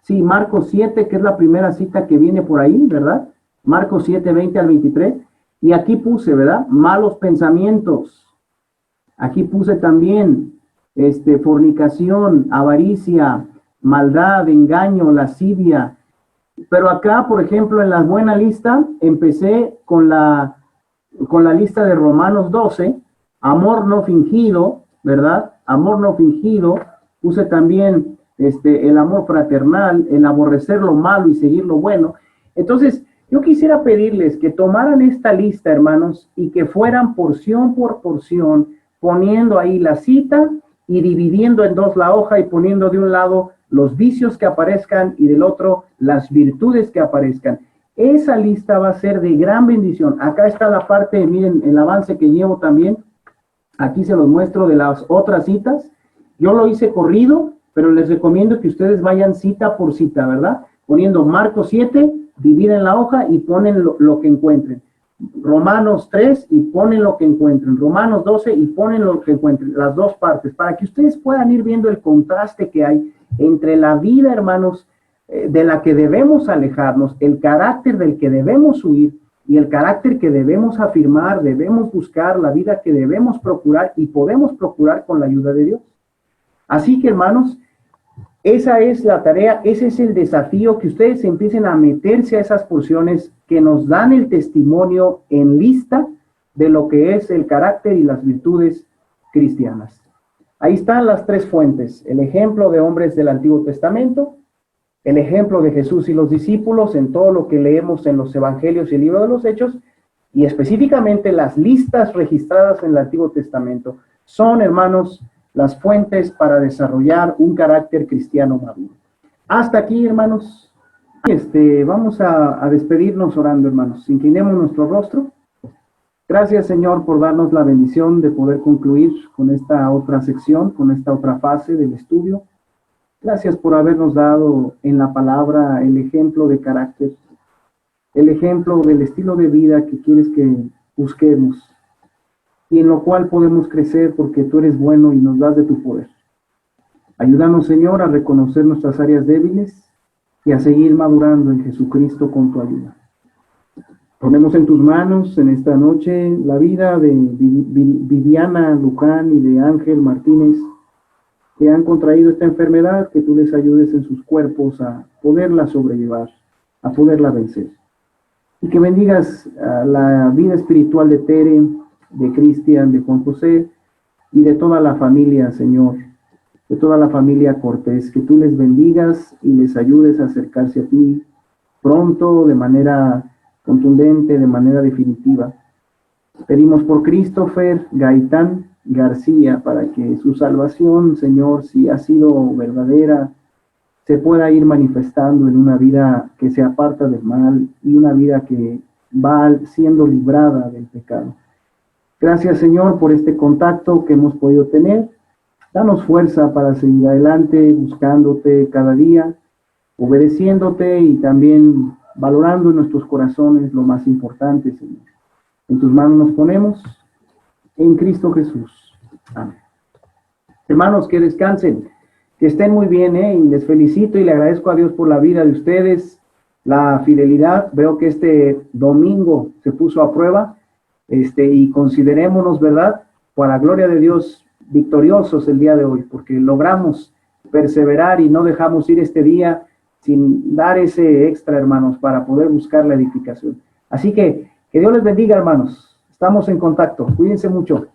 Sí, Marcos 7, que es la primera cita que viene por ahí, ¿verdad? Marcos 7, 20 al 23. Y aquí puse, ¿verdad? Malos pensamientos. Aquí puse también fornicación, avaricia, maldad, engaño, lascivia. Pero acá, por ejemplo, en la buena lista, empecé con la lista de Romanos 12, amor no fingido, ¿verdad? Amor no fingido. Puse también el amor fraternal, el aborrecer lo malo y seguir lo bueno. Entonces, yo quisiera pedirles que tomaran esta lista, hermanos, y que fueran porción por porción, poniendo ahí la cita y dividiendo en dos la hoja y poniendo de un lado los vicios que aparezcan y del otro las virtudes que aparezcan. Esa lista va a ser de gran bendición. Acá está la parte, miren, el avance que llevo también. Aquí se los muestro de las otras citas. Yo lo hice corrido, pero les recomiendo que ustedes vayan cita por cita, ¿verdad? Poniendo Marcos 7, dividen la hoja y ponen lo que encuentren. Romanos 3 y ponen lo que encuentren. Romanos 12 y ponen lo que encuentren. Las dos partes, para que ustedes puedan ir viendo el contraste que hay entre la vida, hermanos, de la que debemos alejarnos, el carácter del que debemos huir y el carácter que debemos afirmar, debemos buscar, la vida que debemos procurar y podemos procurar con la ayuda de Dios. Así que, hermanos, esa es la tarea, ese es el desafío, que ustedes empiecen a meterse a esas porciones que nos dan el testimonio en lista de lo que es el carácter y las virtudes cristianas. Ahí están las tres fuentes: el ejemplo de hombres del Antiguo Testamento, el ejemplo de Jesús y los discípulos en todo lo que leemos en los Evangelios y el libro de los Hechos, y específicamente las listas registradas en el Antiguo Testamento. Son, hermanos, las fuentes para desarrollar un carácter cristiano maduro. Hasta aquí, hermanos. Vamos a despedirnos orando, hermanos. Inclinemos nuestro rostro. Gracias, Señor, por darnos la bendición de poder concluir con esta otra sección, con esta otra fase del estudio. Gracias por habernos dado en la palabra el ejemplo de carácter, el ejemplo del estilo de vida que quieres que busquemos, y en lo cual podemos crecer porque tú eres bueno y nos das de tu poder. Ayúdanos, Señor, a reconocer nuestras áreas débiles y a seguir madurando en Jesucristo con tu ayuda. Ponemos en tus manos en esta noche la vida de Viviana Luján y de Ángel Martínez, que han contraído esta enfermedad, que tú les ayudes en sus cuerpos a poderla sobrellevar, a poderla vencer. Y que bendigas la vida espiritual de Tere, de Cristian, de Juan José y de toda la familia, Señor, de toda la familia Cortés, que tú les bendigas y les ayudes a acercarse a ti pronto, de manera contundente, de manera definitiva. Pedimos por Christopher Gaitán García, para que su salvación, Señor, si ha sido verdadera, se pueda ir manifestando en una vida que se aparta del mal y una vida que va siendo librada del pecado. Gracias, Señor, por este contacto que hemos podido tener. Danos fuerza para seguir adelante, buscándote cada día, obedeciéndote y también valorando en nuestros corazones lo más importante, Señor. En tus manos nos ponemos, en Cristo Jesús. Amén. Hermanos, que descansen, que estén muy bien, y les felicito y le agradezco a Dios por la vida de ustedes, la fidelidad. Veo que este domingo se puso a prueba, y considerémonos, ¿verdad?, para la gloria de Dios, victoriosos el día de hoy, porque logramos perseverar y no dejamos ir este día sin dar ese extra, hermanos, para poder buscar la edificación. Así que Dios les bendiga, hermanos. Estamos en contacto. Cuídense mucho.